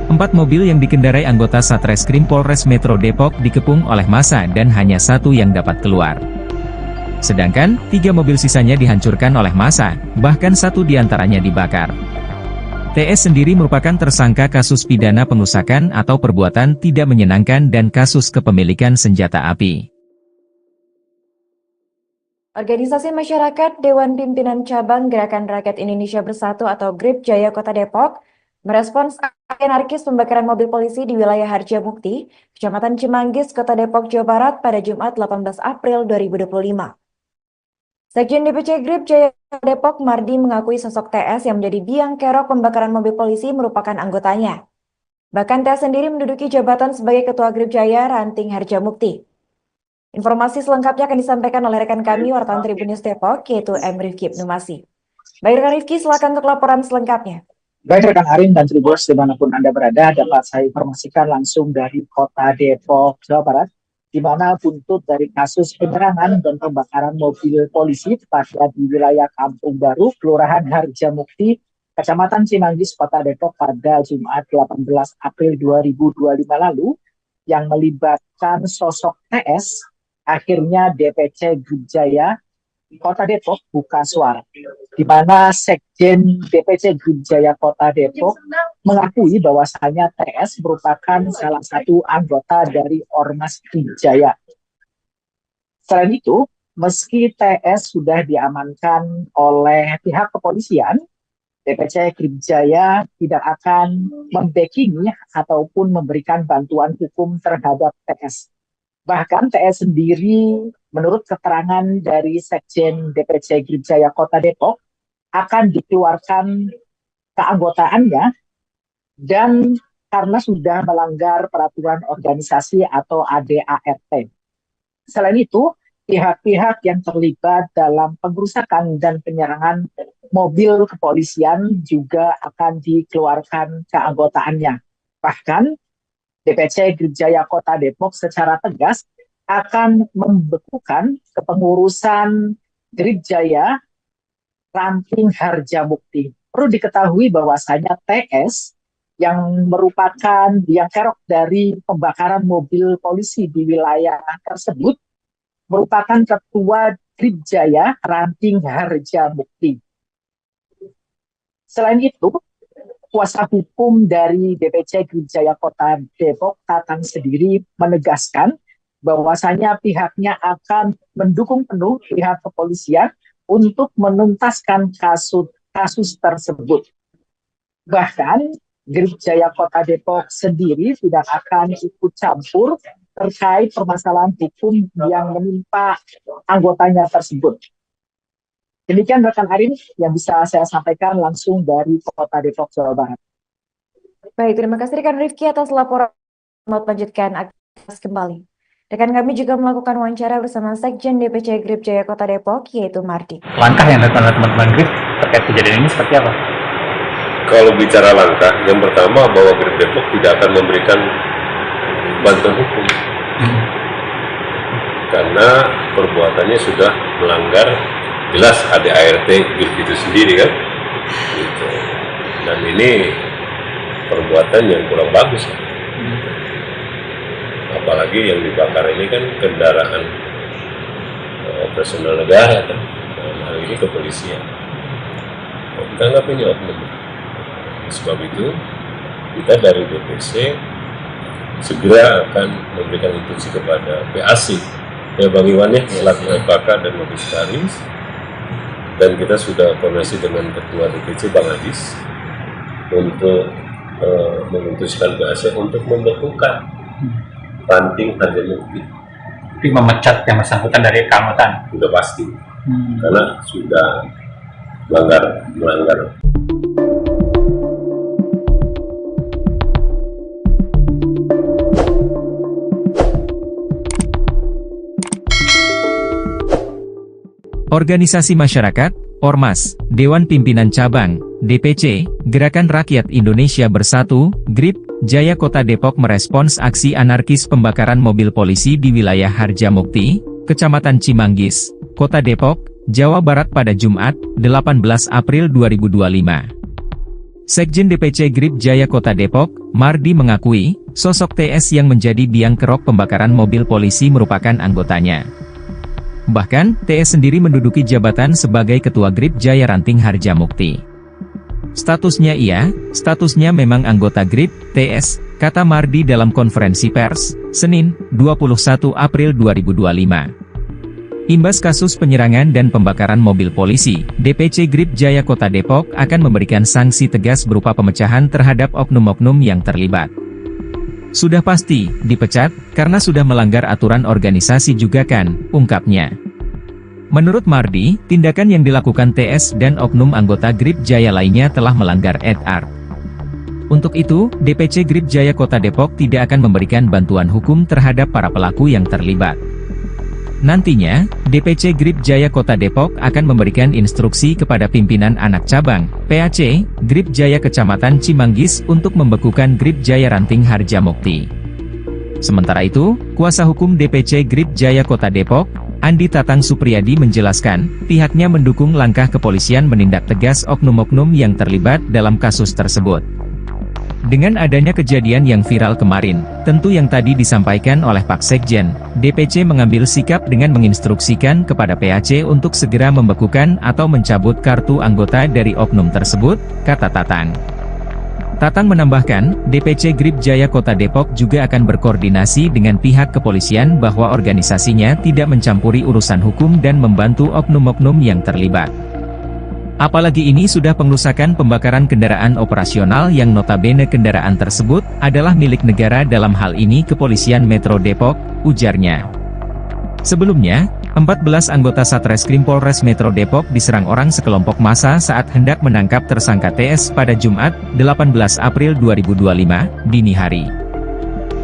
4 mobil yang dikendarai anggota Satreskrim Polres Metro Depok dikepung oleh massa dan hanya 1 yang dapat keluar. Sedangkan, 3 mobil sisanya dihancurkan oleh massa, bahkan 1 diantaranya dibakar. TS sendiri merupakan tersangka kasus pidana pengerusakan atau perbuatan tidak menyenangkan dan kasus kepemilikan senjata api. Organisasi Masyarakat Dewan Pimpinan Cabang Gerakan Rakyat Indonesia Bersatu atau GRIP Jaya Kota Depok merespons aksi anarkis pembakaran mobil polisi di wilayah Harjamukti, Kecamatan Cimanggis, Kota Depok, Jawa Barat pada Jumat 18 April 2025. Sekjen DPC GRIP Jaya Depok Mardi mengakui sosok TS yang menjadi biang kerok pembakaran mobil polisi merupakan anggotanya. Bahkan TS sendiri menduduki jabatan sebagai Ketua GRIP Jaya Ranting Harjamukti. Informasi selengkapnya akan disampaikan oleh rekan kami wartawan Tribun News Depok, yaitu M. Rifki Ibnumasi. Baik rekan Rifki, silakan untuk laporan selengkapnya. Baik rekan Arin dan Tribuners dimanapun Anda berada, dapat saya informasikan langsung dari Kota Depok, Jawa Barat, di mana buntut dari kasus penyerangan dan pembakaran mobil polisi tepatnya di wilayah Kampung Baru, Kelurahan Harjamukti, Kecamatan Cimanggis, Kota Depok pada Jumat 18 April 2025 lalu, yang melibatkan sosok TS, akhirnya DPC GRIP Jaya Kota Depok buka suara, di mana Sekjen DPC GRIP Jaya Kota Depok mengakui bahwasanya TS merupakan salah satu anggota dari Ormas GRIP Jaya. Selain itu, meski TS sudah diamankan oleh pihak kepolisian, DPC GRIP Jaya tidak akan membackingi ataupun memberikan bantuan hukum terhadap TS. Bahkan TS sendiri, menurut keterangan dari Sekjen DPC GRIP Jaya Kota Depok, akan dikeluarkan keanggotaannya dan karena sudah melanggar peraturan organisasi atau ADART. Selain itu, pihak-pihak yang terlibat dalam pengerusakan dan penyerangan mobil kepolisian juga akan dikeluarkan keanggotaannya. Bahkan, DPC GRIP Jaya Kota Depok secara tegas akan membekukan kepengurusan GRIP Jaya Ranting Harjamukti. Perlu diketahui bahwasanya TS yang merupakan biang kerok dari pembakaran mobil polisi di wilayah tersebut merupakan Ketua GRIP Jaya Ranting Harjamukti. Selain itu, kuasa hukum dari DPC GRIP Jaya Kota Depok, Tatang sendiri menegaskan bahwasanya pihaknya akan mendukung penuh pihak kepolisian untuk menuntaskan kasus tersebut. Bahkan, GRIP Jaya Kota Depok sendiri tidak akan ikut campur terkait permasalahan hukum yang menimpa anggotanya tersebut. Demikian rekan Arin yang bisa saya sampaikan langsung dari Kota Depok, Jawa Barat. Baik, terima kasih rekan Rifki atas laporan. Selamat lanjutkan aktivitas kembali. Rekan kami juga melakukan wawancara bersama Sekjen DPC GRIP Jaya Kota Depok, yaitu Mardi. Langkah yang dilakukan oleh teman-teman GRIP terkait kejadian ini seperti apa? Kalau bicara langkah, yang pertama bahwa GRIP Depok tidak akan memberikan bantuan hukum. Karena perbuatannya sudah melanggar jelas ADART GRIP itu sendiri kan. Gitu. Dan ini perbuatan yang kurang bagus. Apalagi yang dibakar ini kan kendaraan operasional negara kan. Dalam hal ini kepolisian. Kita anggap ini oknum. Sebab itu, kita dari DPC segera akan memberikan instruksi kepada PAC, ya Bang Iwan ya, selaku FKK dan Komisaris, dan kita sudah koordinasi dengan Ketua DPC Bang Adis untuk memutuskan BAC untuk membekukan ranting Harjamukti. Tapi memecat yang bersangkutan dari keanggotaan. Sudah pasti, karena sudah melanggar. Organisasi masyarakat, Ormas, Dewan Pimpinan Cabang, DPC, Gerakan Rakyat Indonesia Bersatu, GRIP, Jaya Kota Depok merespons aksi anarkis pembakaran mobil polisi di wilayah Harjamukti, Kecamatan Cimanggis, Kota Depok, Jawa Barat pada Jumat, 18 April 2025. Sekjen DPC GRIP Jaya Kota Depok, Mardi mengakui, sosok TS yang menjadi biang kerok pembakaran mobil polisi merupakan anggotanya. Bahkan, TS sendiri menduduki jabatan sebagai Ketua GRIP Jaya Ranting Harjamukti. Statusnya memang anggota GRIP, TS, kata Mardi dalam konferensi pers, Senin, 21 April 2025. Imbas kasus penyerangan dan pembakaran mobil polisi, DPC GRIP Jaya Kota Depok akan memberikan sanksi tegas berupa pemecahan terhadap oknum-oknum yang terlibat. Sudah pasti, dipecat, karena sudah melanggar aturan organisasi juga kan, ungkapnya. Menurut Mardi, tindakan yang dilakukan TS dan oknum anggota GRIP Jaya lainnya telah melanggar etik. Untuk itu, DPC GRIP Jaya Kota Depok tidak akan memberikan bantuan hukum terhadap para pelaku yang terlibat. Nantinya, DPC GRIP Jaya Kota Depok akan memberikan instruksi kepada pimpinan anak cabang, PAC, GRIP Jaya Kecamatan Cimanggis untuk membekukan GRIP Jaya Ranting Harjamukti. Sementara itu, kuasa hukum DPC GRIP Jaya Kota Depok, Andi Tatang Supriyadi menjelaskan, pihaknya mendukung langkah kepolisian menindak tegas oknum-oknum yang terlibat dalam kasus tersebut. Dengan adanya kejadian yang viral kemarin, tentu yang tadi disampaikan oleh Pak Sekjen, DPC mengambil sikap dengan menginstruksikan kepada PAC untuk segera membekukan atau mencabut kartu anggota dari oknum tersebut, kata Tatang. Tatang menambahkan, DPC GRIP Jaya Kota Depok juga akan berkoordinasi dengan pihak kepolisian bahwa organisasinya tidak mencampuri urusan hukum dan membantu oknum-oknum yang terlibat. Apalagi ini sudah pengerusakan pembakaran kendaraan operasional yang notabene kendaraan tersebut adalah milik negara dalam hal ini Kepolisian Metro Depok, ujarnya. Sebelumnya, 14 anggota Satreskrim Polres Metro Depok diserang orang sekelompok massa saat hendak menangkap tersangka TS pada Jumat, 18 April 2025, dini hari.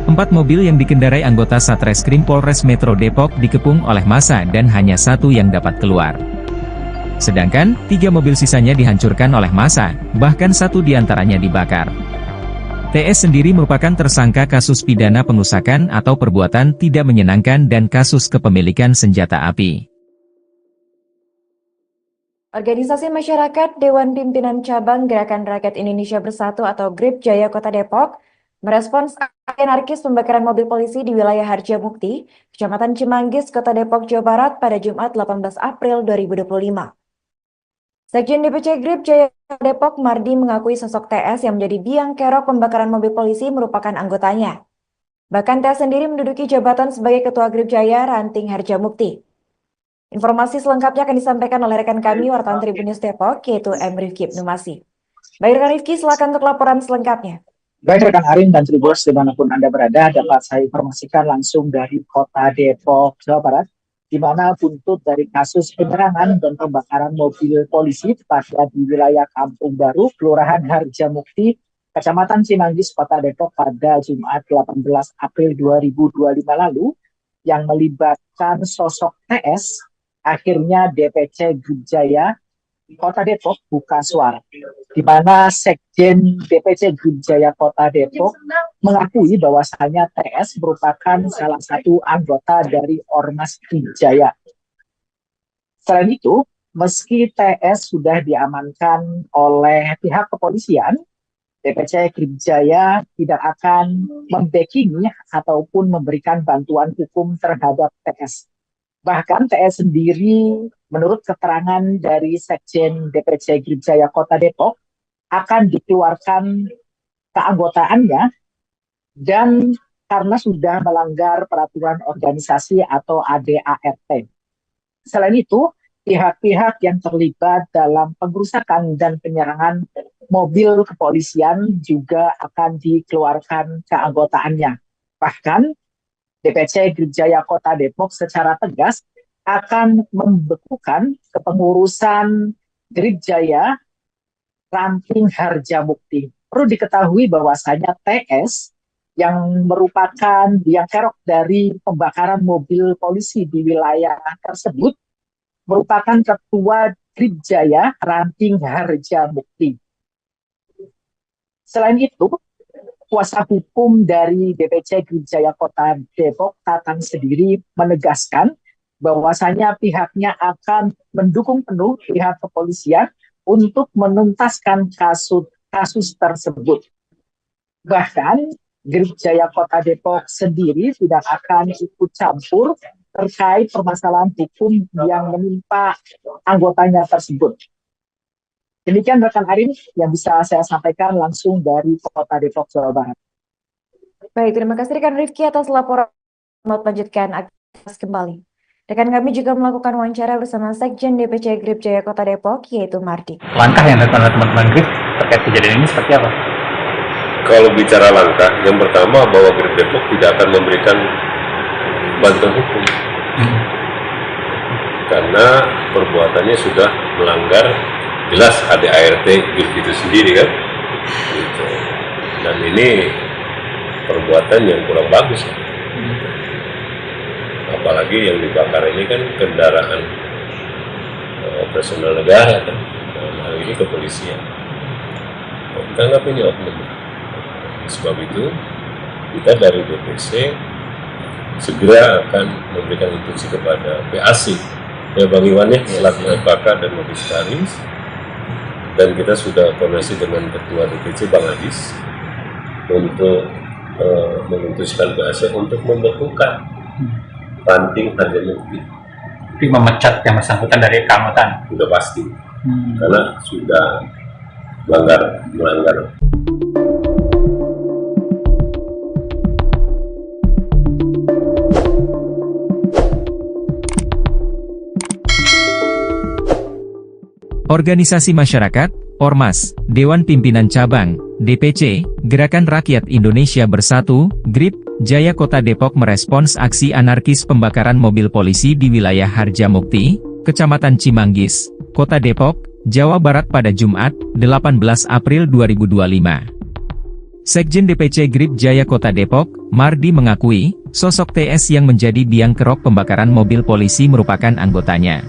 4 mobil yang dikendarai anggota Satreskrim Polres Metro Depok dikepung oleh massa dan hanya 1 yang dapat keluar. Sedangkan, 3 mobil sisanya dihancurkan oleh massa, bahkan 1 diantaranya dibakar. TS sendiri merupakan tersangka kasus pidana pengerusakan atau perbuatan tidak menyenangkan dan kasus kepemilikan senjata api. Organisasi masyarakat Dewan Pimpinan Cabang Gerakan Rakyat Indonesia Bersatu atau GRIP Jaya Kota Depok merespons aksi anarkis pembakaran mobil polisi di wilayah Harjamukti, Kecamatan Cimanggis, Kota Depok, Jawa Barat pada Jumat 18 April 2025. Sekjen DPC GRIP Jaya Depok Mardi mengakui sosok TS yang menjadi biang kerok pembakaran mobil polisi merupakan anggotanya. Bahkan TS sendiri menduduki jabatan sebagai Ketua GRIP Jaya Ranting Harjamukti. Informasi selengkapnya akan disampaikan oleh rekan kami wartawan Tribun News Depok, yaitu M. Rifki Ibnumasi. Baik rekan Rifki, silakan untuk laporan selengkapnya. Baik rekan Arin dan Tribuners dimanapun Anda berada, dapat saya informasikan langsung dari Kota Depok, Jawa Barat, di mana buntut dari kasus penyerangan dan pembakaran mobil polisi tepatnya di wilayah Kampung Baru, Kelurahan Harjamukti, Kecamatan Cimanggis, Kota Depok pada Jumat 18 April 2025 lalu, yang melibatkan sosok TS, akhirnya DPC GRIP Jaya Kota Depok buka suara, di mana Sekjen DPC GRIP Jaya Kota Depok mengakui bahwasanya TS merupakan salah satu anggota dari Ormas GRIP Jaya. Selain itu, meski TS sudah diamankan oleh pihak kepolisian, DPC GRIP Jaya tidak akan membackingi ataupun memberikan bantuan hukum terhadap TS. Bahkan TS sendiri, menurut keterangan dari Sekjen DPC GRIP Jaya Kota Depok, akan dikeluarkan keanggotaannya dan karena sudah melanggar peraturan organisasi atau ADART. Selain itu, pihak-pihak yang terlibat dalam pengerusakan dan penyerangan mobil kepolisian juga akan dikeluarkan keanggotaannya. Bahkan DPC Gripjaya Kota Depok secara tegas akan membekukan kepengurusan Gripjaya Ranting Harjamukti. Perlu diketahui bahwasanya TS yang merupakan biang kerok dari pembakaran mobil polisi di wilayah tersebut merupakan ketua Gripjaya Ranting Harjamukti. Selain itu, kuasa hukum dari DPC Gripjaya Kota Depok, Tatang sendiri menegaskan bahwasanya pihaknya akan mendukung penuh pihak kepolisian untuk menuntaskan kasus tersebut. Bahkan Gripjaya Kota Depok sendiri tidak akan ikut campur terkait permasalahan hukum yang menimpa anggotanya tersebut. Demikian rekan Arin yang bisa saya sampaikan langsung dari Kota Depok, Jawa Barat. Baik, terima kasih rekan Rifki atas laporan. Selamat melanjutkan aktivitas kembali. Rekan kami juga melakukan wawancara bersama Sekjen DPC Gripjaya Kota Depok, yaitu Mardi. Langkah yang dilakukan oleh teman-teman Grip terkait kejadian ini seperti apa? Kalau bicara langkah, yang pertama bahwa Grip Depok tidak akan memberikan bantuan hukum. Karena perbuatannya sudah melanggar jelas ADART Grip itu sendiri kan. Gitu. Dan ini perbuatan yang kurang bagus. Apalagi yang dibakar ini kan kendaraan operasional negara kan. Dalam hal ini kepolisian. Kita anggap ini oknum. Sebab itu kita dari DPC segera akan memberikan instruksi kepada PAC ya Bang Iwan ya, selaku FKK dan Komisaris, dan kita sudah koordinasi dengan Ketua DPC Bang Adis untuk memutuskan PAC untuk membekukan Ranting Harjamukti. Tapi memecat yang bersangkutan dari keanggotaan? Sudah pasti, karena sudah melanggar. Organisasi masyarakat, Ormas, Dewan Pimpinan Cabang, DPC, Gerakan Rakyat Indonesia Bersatu, GRIP, Jaya Kota Depok merespons aksi anarkis pembakaran mobil polisi di wilayah Harjamukti, Kecamatan Cimanggis, Kota Depok, Jawa Barat pada Jumat, 18 April 2025. Sekjen DPC GRIP Jaya Kota Depok, Mardi mengakui, sosok TS yang menjadi biang kerok pembakaran mobil polisi merupakan anggotanya.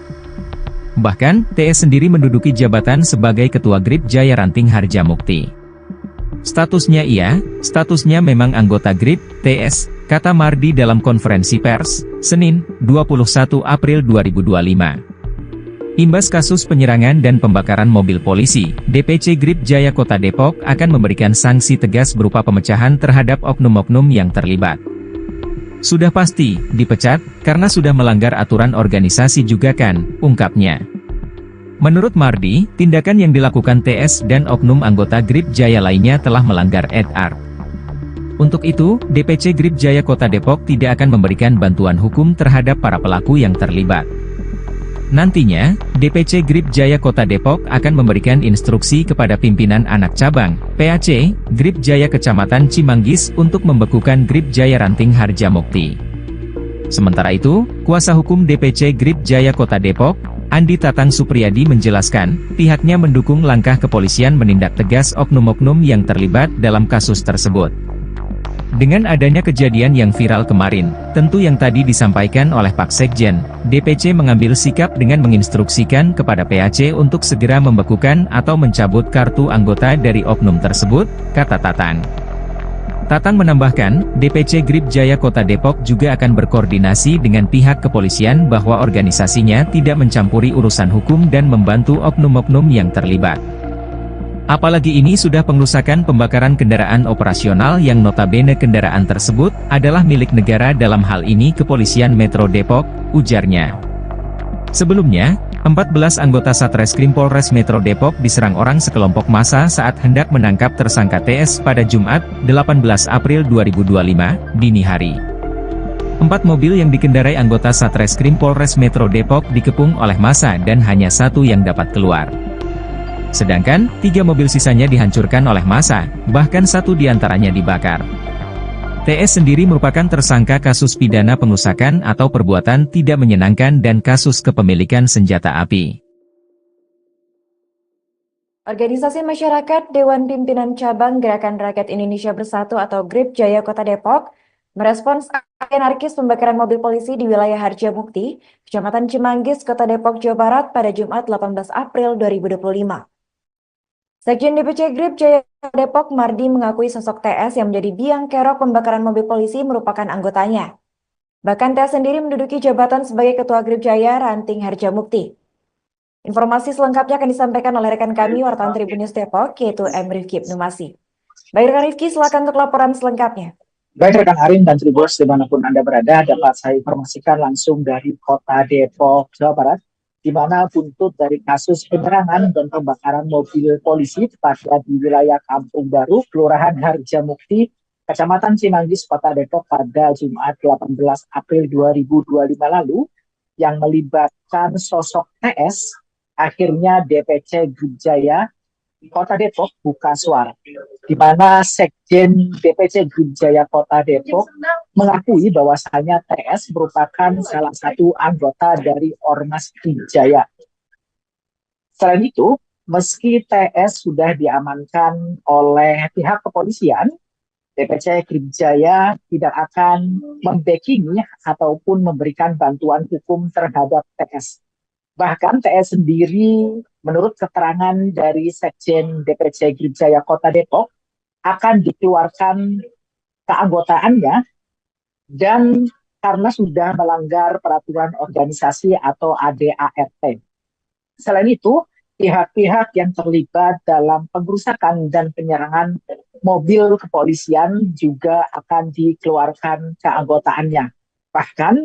Bahkan, TS sendiri menduduki jabatan sebagai Ketua GRIP Jaya Ranting Harjamukti. Statusnya memang anggota GRIP, TS, kata Mardi dalam konferensi pers, Senin, 21 April 2025. Imbas kasus penyerangan dan pembakaran mobil polisi, DPC GRIP Jaya Kota Depok akan memberikan sanksi tegas berupa pemecahan terhadap oknum-oknum yang terlibat. Sudah pasti, dipecat, karena sudah melanggar aturan organisasi juga kan, ungkapnya. Menurut Mardi, tindakan yang dilakukan TS dan oknum anggota GRIP Jaya lainnya telah melanggar etik. Untuk itu, DPC GRIP Jaya Kota Depok tidak akan memberikan bantuan hukum terhadap para pelaku yang terlibat. Nantinya, DPC GRIP Jaya Kota Depok akan memberikan instruksi kepada pimpinan anak cabang, PAC, GRIP Jaya Kecamatan Cimanggis untuk membekukan GRIP Jaya Ranting Harjamukti. Sementara itu, kuasa hukum DPC GRIP Jaya Kota Depok, Andi Tatang Supriyadi menjelaskan, pihaknya mendukung langkah kepolisian menindak tegas oknum-oknum yang terlibat dalam kasus tersebut. Dengan adanya kejadian yang viral kemarin, tentu yang tadi disampaikan oleh Pak Sekjen, DPC mengambil sikap dengan menginstruksikan kepada PAC untuk segera membekukan atau mencabut kartu anggota dari oknum tersebut, kata Tatang. Tatang menambahkan, DPC GRIP Jaya Kota Depok juga akan berkoordinasi dengan pihak kepolisian bahwa organisasinya tidak mencampuri urusan hukum dan membantu oknum-oknum yang terlibat. Apalagi ini sudah pengerusakan pembakaran kendaraan operasional yang notabene kendaraan tersebut adalah milik negara, dalam hal ini Kepolisian Metro Depok, ujarnya. Sebelumnya, 14 anggota Satreskrim Polres Metro Depok diserang orang sekelompok massa saat hendak menangkap tersangka TS pada Jumat, 18 April 2025, dini hari. 4 mobil yang dikendarai anggota Satreskrim Polres Metro Depok dikepung oleh massa dan hanya 1 yang dapat keluar. Sedangkan, 3 mobil sisanya dihancurkan oleh massa, bahkan 1 diantaranya dibakar. TS sendiri merupakan tersangka kasus pidana pengerusakan atau perbuatan tidak menyenangkan dan kasus kepemilikan senjata api. Organisasi Masyarakat Dewan Pimpinan Cabang Gerakan Rakyat Indonesia Bersatu atau GRIP Jaya Kota Depok merespons aksi anarkis pembakaran mobil polisi di wilayah Harjamukti, Kecamatan Cimanggis, Kota Depok, Jawa Barat pada Jumat 18 April 2025. Sekjen DPC GRIP Jaya Kota Depok Mardi mengakui sosok TS yang menjadi biang kerok pembakaran mobil polisi merupakan anggotanya. Bahkan TS sendiri menduduki jabatan sebagai Ketua GRIP Jaya Ranting Harjamukti. Informasi selengkapnya akan disampaikan oleh rekan kami wartawan Tribun News Depok, yaitu M. Rifki Ibnu Masih. Baik rekan Rifki, silakan untuk laporan selengkapnya. Baik rekan Arin dan Tribuners dimanapun Anda berada, dapat saya informasikan langsung dari Kota Depok, Jawa Barat, di mana buntut dari kasus penyerangan dan pembakaran mobil polisi tepatnya di wilayah Kampung Baru, Kelurahan Harjamukti, Kecamatan Cimanggis, Kota Depok pada Jumat 18 April 2025 lalu, yang melibatkan sosok TS, akhirnya DPC GRIP Jaya Kota Depok buka suara, di mana Sekjen DPC GRIP Jaya Kota Depok mengakui bahwasanya TS merupakan salah satu anggota dari Ormas GRIP Jaya. Selain itu, meski TS sudah diamankan oleh pihak kepolisian, DPC GRIP Jaya tidak akan membackingi ataupun memberikan bantuan hukum terhadap TS. Bahkan TS sendiri, menurut keterangan dari Sekjen DPC GRIP Jaya Kota Depok, akan dikeluarkan keanggotaannya dan karena sudah melanggar peraturan organisasi atau ADART. Selain itu, pihak-pihak yang terlibat dalam pengerusakan dan penyerangan mobil kepolisian juga akan dikeluarkan keanggotaannya. Bahkan,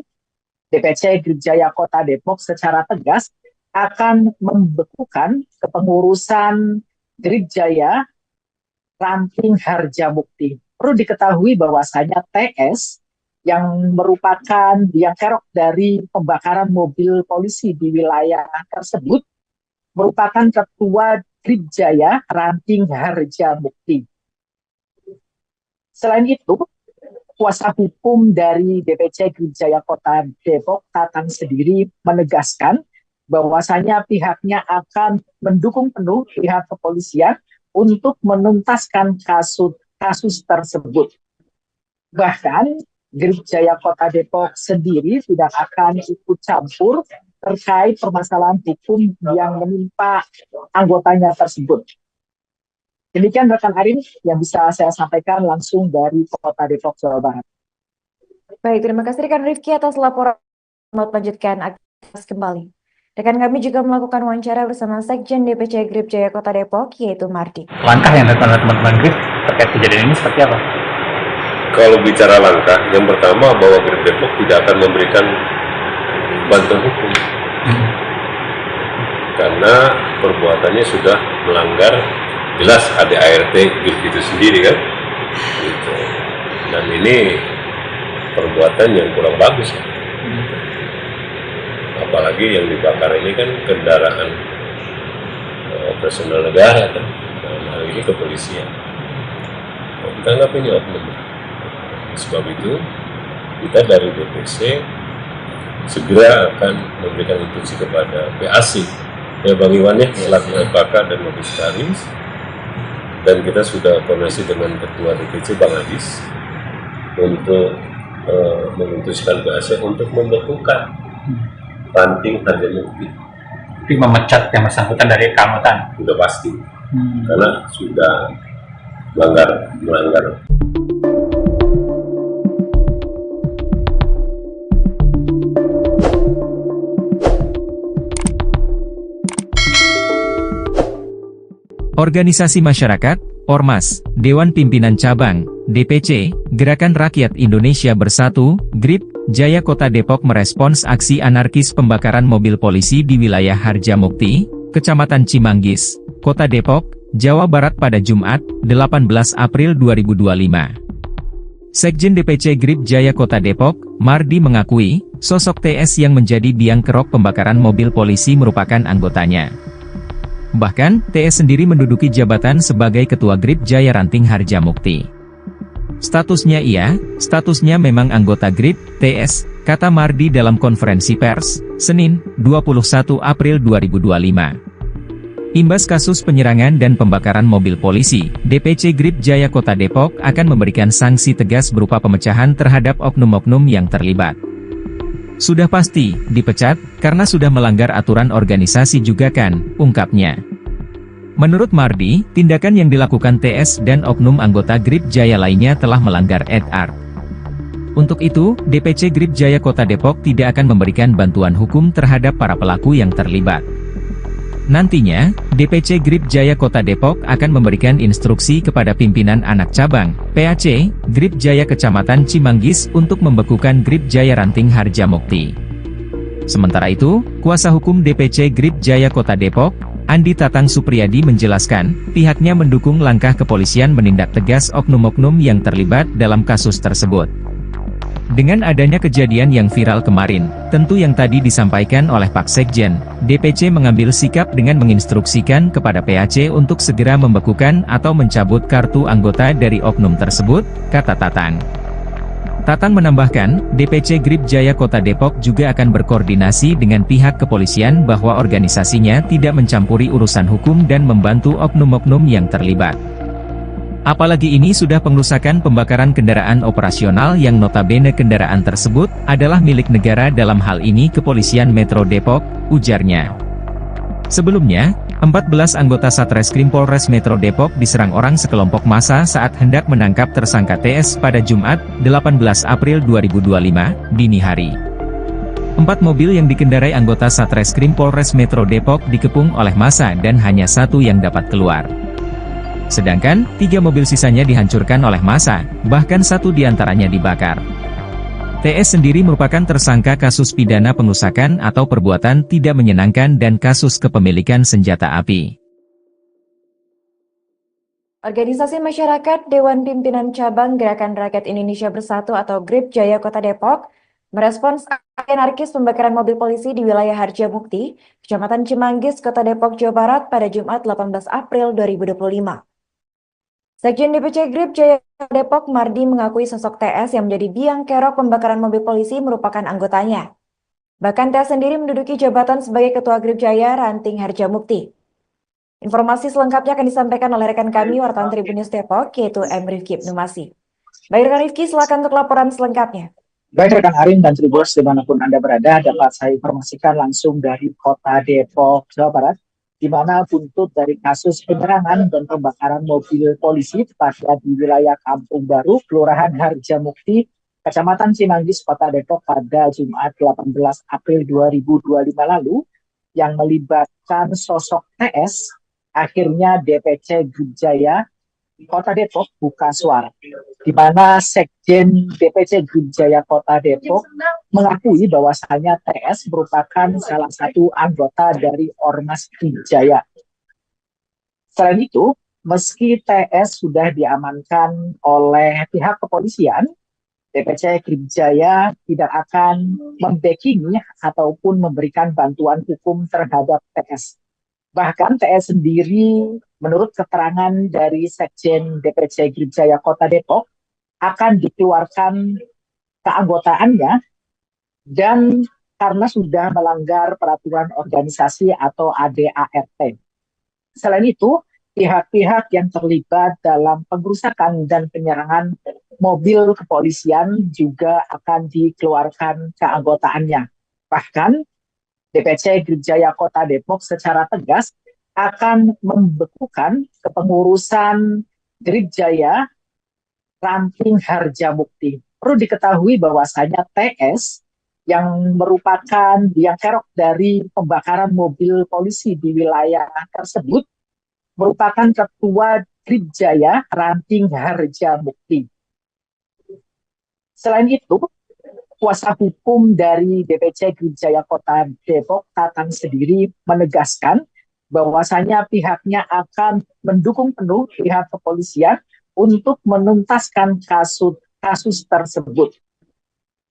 DPC GRIP Jaya Kota Depok secara tegas akan membekukan kepengurusan GRIP Jaya Ranting Harjamukti. Perlu diketahui bahwasanya TS yang merupakan biang kerok dari pembakaran mobil polisi di wilayah tersebut merupakan Ketua GRIP Jaya Ranting Harjamukti. Selain itu, kuasa hukum dari DPC GRIP Jaya Kota Depok, Tatang sendiri menegaskan bahwasanya pihaknya akan mendukung penuh pihak kepolisian untuk menuntaskan kasus tersebut. Bahkan GRIP Jaya Kota Depok sendiri tidak akan ikut campur terkait permasalahan hukum yang menimpa anggotanya tersebut. Demikian rekan Arin yang bisa saya sampaikan langsung dari Kota Depok, Jawa Barat. Baik, terima kasih rekan Rifki atas laporan. Selamat melanjutkan aktivitas kembali. Rekan kami juga melakukan wawancara bersama Sekjen DPC GRIP Jaya Kota Depok, yaitu Mardi. Langkah yang dilakukan oleh teman-teman GRIP terkait kejadian ini seperti apa? Kalau bicara langkah, yang pertama bahwa GRIP Depok tidak akan memberikan bantuan hukum. Karena perbuatannya sudah melanggar jelas ADART GRIP itu sendiri kan. Gitu. Dan ini perbuatan yang kurang bagus. Apalagi yang dibakar ini kan kendaraan personel negara kan. Dalam hal ini kepolisian. Kita anggap ini oknum. Sebab itu kita dari DPC segera akan memberikan instruksi kepada PAC ya Bang Iwan ya, selaku FKK dan Komisaris, dan kita sudah koordinasi dengan Ketua DPC Bang Adis untuk memutuskan PAC untuk membekukan Ranting Harjamukti. Tapi memecat yang bersangkutan dari keanggotaan? Sudah pasti, karena sudah melanggar. Organisasi masyarakat, Ormas, Dewan Pimpinan Cabang, DPC, Gerakan Rakyat Indonesia Bersatu, GRIP, Jaya Kota Depok merespons aksi anarkis pembakaran mobil polisi di wilayah Harjamukti, Kecamatan Cimanggis, Kota Depok, Jawa Barat pada Jumat, 18 April 2025. Sekjen DPC GRIP Jaya Kota Depok, Mardi mengakui, sosok TS yang menjadi biang kerok pembakaran mobil polisi merupakan anggotanya. Bahkan, TS sendiri menduduki jabatan sebagai Ketua Grip Jaya Ranting Harjamukti. Statusnya memang anggota Grip, TS, kata Mardi dalam konferensi pers, Senin, 21 April 2025. Imbas kasus penyerangan dan pembakaran mobil polisi, DPC Grip Jaya Kota Depok akan memberikan sanksi tegas berupa pemecahan terhadap oknum-oknum yang terlibat. Sudah pasti, dipecat, karena sudah melanggar aturan organisasi juga kan, ungkapnya. Menurut Mardi, tindakan yang dilakukan TS dan oknum anggota Grip Jaya lainnya telah melanggar etik. Untuk itu, DPC Grip Jaya Kota Depok tidak akan memberikan bantuan hukum terhadap para pelaku yang terlibat. Nantinya, DPC Grip Jaya Kota Depok akan memberikan instruksi kepada pimpinan anak cabang, PAC, Grip Jaya Kecamatan Cimanggis untuk membekukan Grip Jaya Ranting Harjamukti. Sementara itu, kuasa hukum DPC Grip Jaya Kota Depok, Andi Tatang Supriyadi menjelaskan, pihaknya mendukung langkah kepolisian menindak tegas oknum-oknum yang terlibat dalam kasus tersebut. Dengan adanya kejadian yang viral kemarin, tentu yang tadi disampaikan oleh Pak Sekjen, DPC mengambil sikap dengan menginstruksikan kepada PAC untuk segera membekukan atau mencabut kartu anggota dari oknum tersebut, kata Tatang. Tatang menambahkan, DPC Grip Jaya Kota Depok juga akan berkoordinasi dengan pihak kepolisian bahwa organisasinya tidak mencampuri urusan hukum dan membantu oknum-oknum yang terlibat. Apalagi ini sudah pengrusakan pembakaran kendaraan operasional yang notabene kendaraan tersebut adalah milik negara, dalam hal ini Kepolisian Metro Depok, ujarnya. Sebelumnya, 14 anggota Satreskrim Polres Metro Depok diserang orang sekelompok massa saat hendak menangkap tersangka TS pada Jumat, 18 April 2025, dini hari. 4 mobil yang dikendarai anggota Satreskrim Polres Metro Depok dikepung oleh massa dan hanya satu yang dapat keluar. Sedangkan, 3 mobil sisanya dihancurkan oleh massa, bahkan 1 diantaranya dibakar. TS sendiri merupakan tersangka kasus pidana pengerusakan atau perbuatan tidak menyenangkan dan kasus kepemilikan senjata api. Organisasi Masyarakat Dewan Pimpinan Cabang Gerakan Rakyat Indonesia Bersatu atau GRIP Jaya Kota Depok merespons aksi anarkis pembakaran mobil polisi di wilayah Harjamukti, Kecamatan Cimanggis, Kota Depok, Jawa Barat pada Jumat 18 April 2025. Sekjen DPC GRIP Jaya Depok Mardi mengakui sosok TS yang menjadi biang kerok pembakaran mobil polisi merupakan anggotanya. Bahkan TS sendiri menduduki jabatan sebagai Ketua GRIP Jaya Ranting Harjamukti. Informasi selengkapnya akan disampaikan oleh rekan kami wartawan Tribun News Depok, yaitu M. Rifki Ibnumasi. Baik rekan Rifki, silakan untuk laporan selengkapnya. Baik rekan Arin dan Tribuners dimanapun Anda berada, dapat saya informasikan langsung dari Kota Depok, Jawa Barat, di mana buntut dari kasus penyerangan dan pembakaran mobil polisi tepatnya di wilayah Kampung Baru, Kelurahan Harjamukti, Kecamatan Cimanggis, Kota Depok pada Jumat 18 April 2025 lalu, yang melibatkan sosok TS, akhirnya DPC GRIP Jaya Kota Depok buka suara, di mana Sekjen DPC GRIP Jaya Kota Depok mengakui bahwasanya TS merupakan salah satu anggota dari Ormas GRIP Jaya. Selain itu, meski TS sudah diamankan oleh pihak kepolisian, DPC GRIP Jaya tidak akan membackingi ataupun memberikan bantuan hukum terhadap TS. Bahkan TS sendiri, menurut keterangan dari Sekjen DPC GRIP Jaya Kota Depok, akan dikeluarkan keanggotaannya dan karena sudah melanggar peraturan organisasi atau ADART. Selain itu, pihak-pihak yang terlibat dalam pengrusakan dan penyerangan mobil kepolisian juga akan dikeluarkan keanggotaannya. Bahkan, DPC GRIP Jaya Kota Depok secara tegas akan membekukan kepengurusan GRIP Jaya Ranting Harjamukti. Perlu diketahui bahwasanya TS yang merupakan biang kerok dari pembakaran mobil polisi di wilayah tersebut merupakan Ketua GRIP Jaya Ranting Harjamukti. Selain itu, kuasa hukum dari DPC GRIP Jaya Kota Depok, Tatang sendiri menegaskan bahwasanya pihaknya akan mendukung penuh pihak kepolisian untuk menuntaskan kasus tersebut.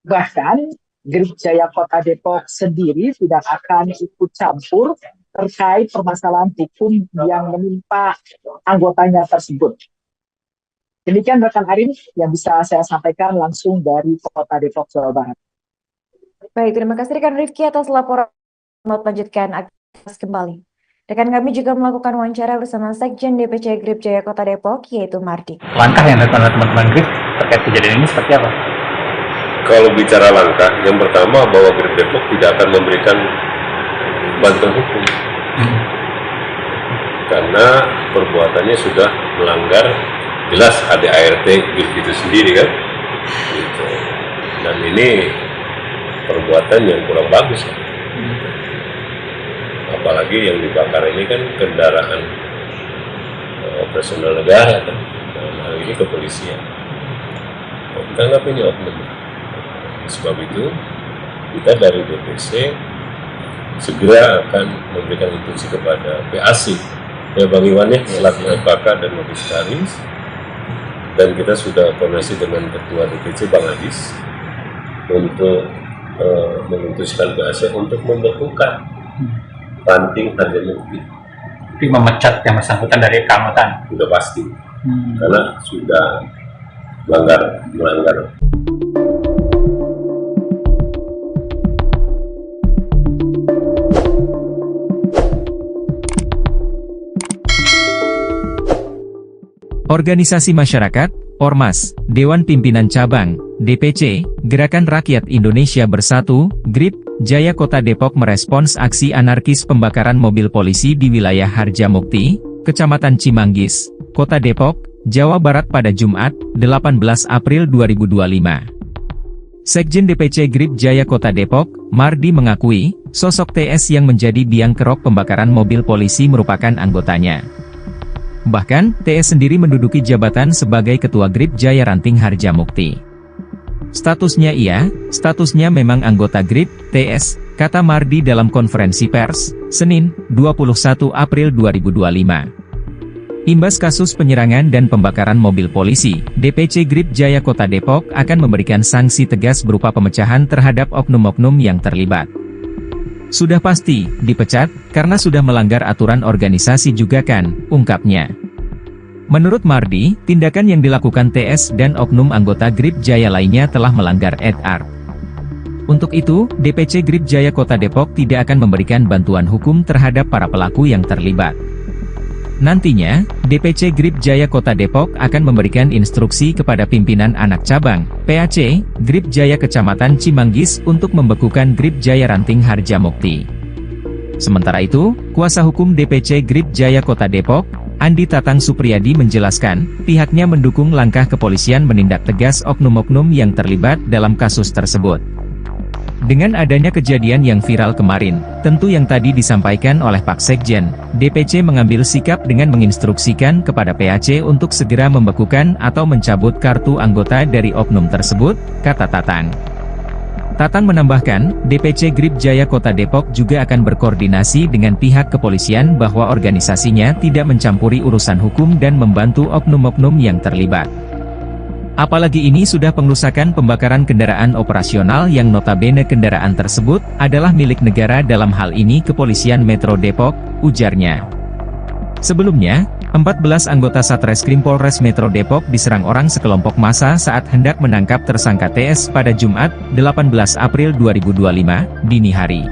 Bahkan Grip Jaya Kota Depok sendiri tidak akan ikut campur terkait permasalahan hukum yang menimpa anggotanya tersebut. Demikian rekan Arin yang bisa saya sampaikan langsung dari Kota Depok, Jawa Barat. Baik, terima kasih rekan Rifki atas laporan. Selamat lanjutkan aktivitas kembali. Rekan kami juga melakukan wawancara bersama Sekjen DPC Grip Jaya Kota Depok, yaitu Mardi. Langkah yang dilakukan oleh teman-teman Grip terkait kejadian ini seperti apa? Kalau bicara langkah, yang pertama bahwa Grip Depok tidak akan memberikan bantuan hukum. Karena perbuatannya sudah melanggar, jelas ADART Grip itu sendiri kan. Gitu. Dan ini perbuatan yang kurang bagus kan. Apalagi yang dibakar ini kan kendaraan operasional negara kan. Dalam hal ini kepolisian. Kita anggap ini oknum. Sebab itu kita dari DPC segera akan memberikan instruksi kepada PAC ya Bang Iwan ya selaku FKK dan Magistralis, dan kita sudah koordinasi dengan Ketua DPC Bang Adis untuk memutuskan PAC untuk membekukan ranting Harjamukti. Tapi memecat yang bersangkutan dari keanggotaan. Sudah pasti karena sudah melanggar. Organisasi masyarakat, Ormas, Dewan Pimpinan Cabang, DPC, Gerakan Rakyat Indonesia Bersatu, GRIP, Jaya Kota Depok merespons aksi anarkis pembakaran mobil polisi di wilayah Harjamukti, Kecamatan Cimanggis, Kota Depok, Jawa Barat pada Jumat, 18 April 2025. Sekjen DPC GRIP Jaya Kota Depok, Mardi mengakui, sosok TS yang menjadi biang kerok pembakaran mobil polisi merupakan anggotanya. Bahkan, TS sendiri menduduki jabatan sebagai Ketua GRIP Jaya Ranting Harjamukti. Statusnya memang anggota GRIP, TS, kata Mardi dalam konferensi pers, Senin, 21 April 2025. Imbas kasus penyerangan dan pembakaran mobil polisi, DPC GRIP Jaya Kota Depok akan memberikan sanksi tegas berupa pemecahan terhadap oknum-oknum yang terlibat. Sudah pasti, dipecat, karena sudah melanggar aturan organisasi juga kan, ungkapnya. Menurut Mardi, tindakan yang dilakukan TS dan oknum anggota GRIP Jaya lainnya telah melanggar etik. Untuk itu, DPC GRIP Jaya Kota Depok tidak akan memberikan bantuan hukum terhadap para pelaku yang terlibat. Nantinya, DPC GRIP Jaya Kota Depok akan memberikan instruksi kepada pimpinan anak cabang, PAC, GRIP Jaya Kecamatan Cimanggis untuk membekukan GRIP Jaya Ranting Harjamukti. Sementara itu, kuasa hukum DPC GRIP Jaya Kota Depok, Andi Tatang Supriyadi menjelaskan, pihaknya mendukung langkah kepolisian menindak tegas oknum-oknum yang terlibat dalam kasus tersebut. Dengan adanya kejadian yang viral kemarin, tentu yang tadi disampaikan oleh Pak Sekjen, DPC mengambil sikap dengan menginstruksikan kepada PAC untuk segera membekukan atau mencabut kartu anggota dari oknum tersebut, kata Tatang. Tatang menambahkan, DPC GRIP Jaya Kota Depok juga akan berkoordinasi dengan pihak kepolisian bahwa organisasinya tidak mencampuri urusan hukum dan membantu oknum-oknum yang terlibat. Apalagi ini sudah pengerusakan pembakaran kendaraan operasional yang notabene kendaraan tersebut adalah milik negara dalam hal ini Kepolisian Metro Depok, ujarnya. Sebelumnya, 14 anggota Satreskrim Polres Metro Depok diserang orang sekelompok massa saat hendak menangkap tersangka TS pada Jumat, 18 April 2025, dini hari.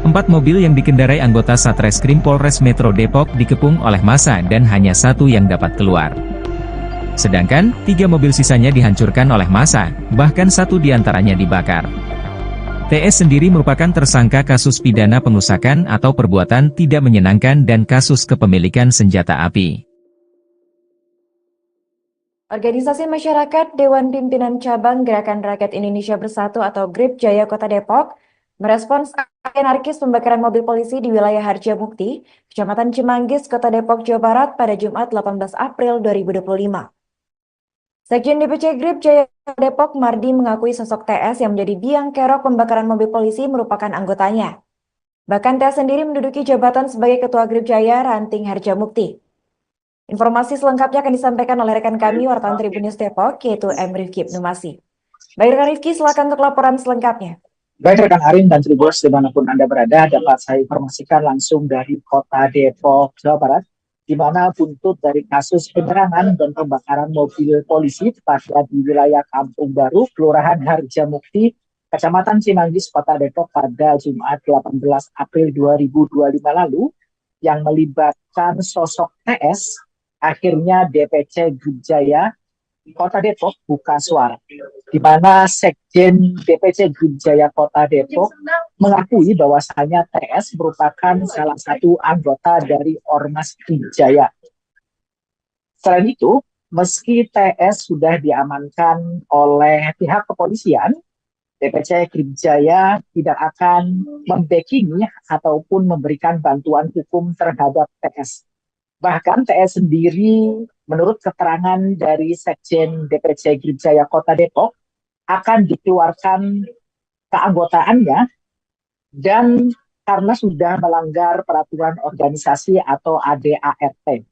4 mobil yang dikendarai anggota Satreskrim Polres Metro Depok dikepung oleh massa dan hanya 1 yang dapat keluar. Sedangkan, 3 mobil sisanya dihancurkan oleh massa, bahkan 1 diantaranya dibakar. TS sendiri merupakan tersangka kasus pidana pengerusakan atau perbuatan tidak menyenangkan dan kasus kepemilikan senjata api. Organisasi masyarakat Dewan Pimpinan Cabang Gerakan Rakyat Indonesia Bersatu atau GRIP Jaya Kota Depok merespons aksi anarkis pembakaran mobil polisi di wilayah Harjamukti, Kecamatan Cimanggis, Kota Depok, Jawa Barat pada Jumat 18 April 2025. Sekjen DPC GRIP Jaya Depok Mardi mengakui sosok TS yang menjadi biang kerok pembakaran mobil polisi merupakan anggotanya. Bahkan TS sendiri menduduki jabatan sebagai Ketua GRIP Jaya Ranting Harjamukti. Informasi selengkapnya akan disampaikan oleh rekan kami wartawan Tribun News Depok, yaitu M. Rifki Ibnu Masih. Baik, rekan Rifki, silakan untuk laporan selengkapnya. Baik rekan Arin dan Tribuners dimanapun Anda berada, dapat saya informasikan langsung dari Kota Depok, Jawa Barat, di mana buntut dari kasus penyerangan dan pembakaran mobil polisi tepatnya di wilayah Kampung Baru, Kelurahan Harjamukti, Kecamatan Cimanggis, Kota Depok pada Jumat 18 April 2025 lalu, yang melibatkan sosok TS, akhirnya DPC Grup Jaya Kota Depok buka suara, di mana Sekjen DPC Grup Jaya Kota Depok mengakui bahwasanya TS merupakan salah satu anggota dari Ormas Grup Jaya. Selain itu, meski TS sudah diamankan oleh pihak kepolisian, DPC Grup Jaya tidak akan membackingi ataupun memberikan bantuan hukum terhadap TS. Bahkan TS sendiri, menurut keterangan dari Sekjen DPC Grup Jaya Kota Depok, akan dikeluarkan keanggotaannya dan karena sudah melanggar peraturan organisasi atau ADART.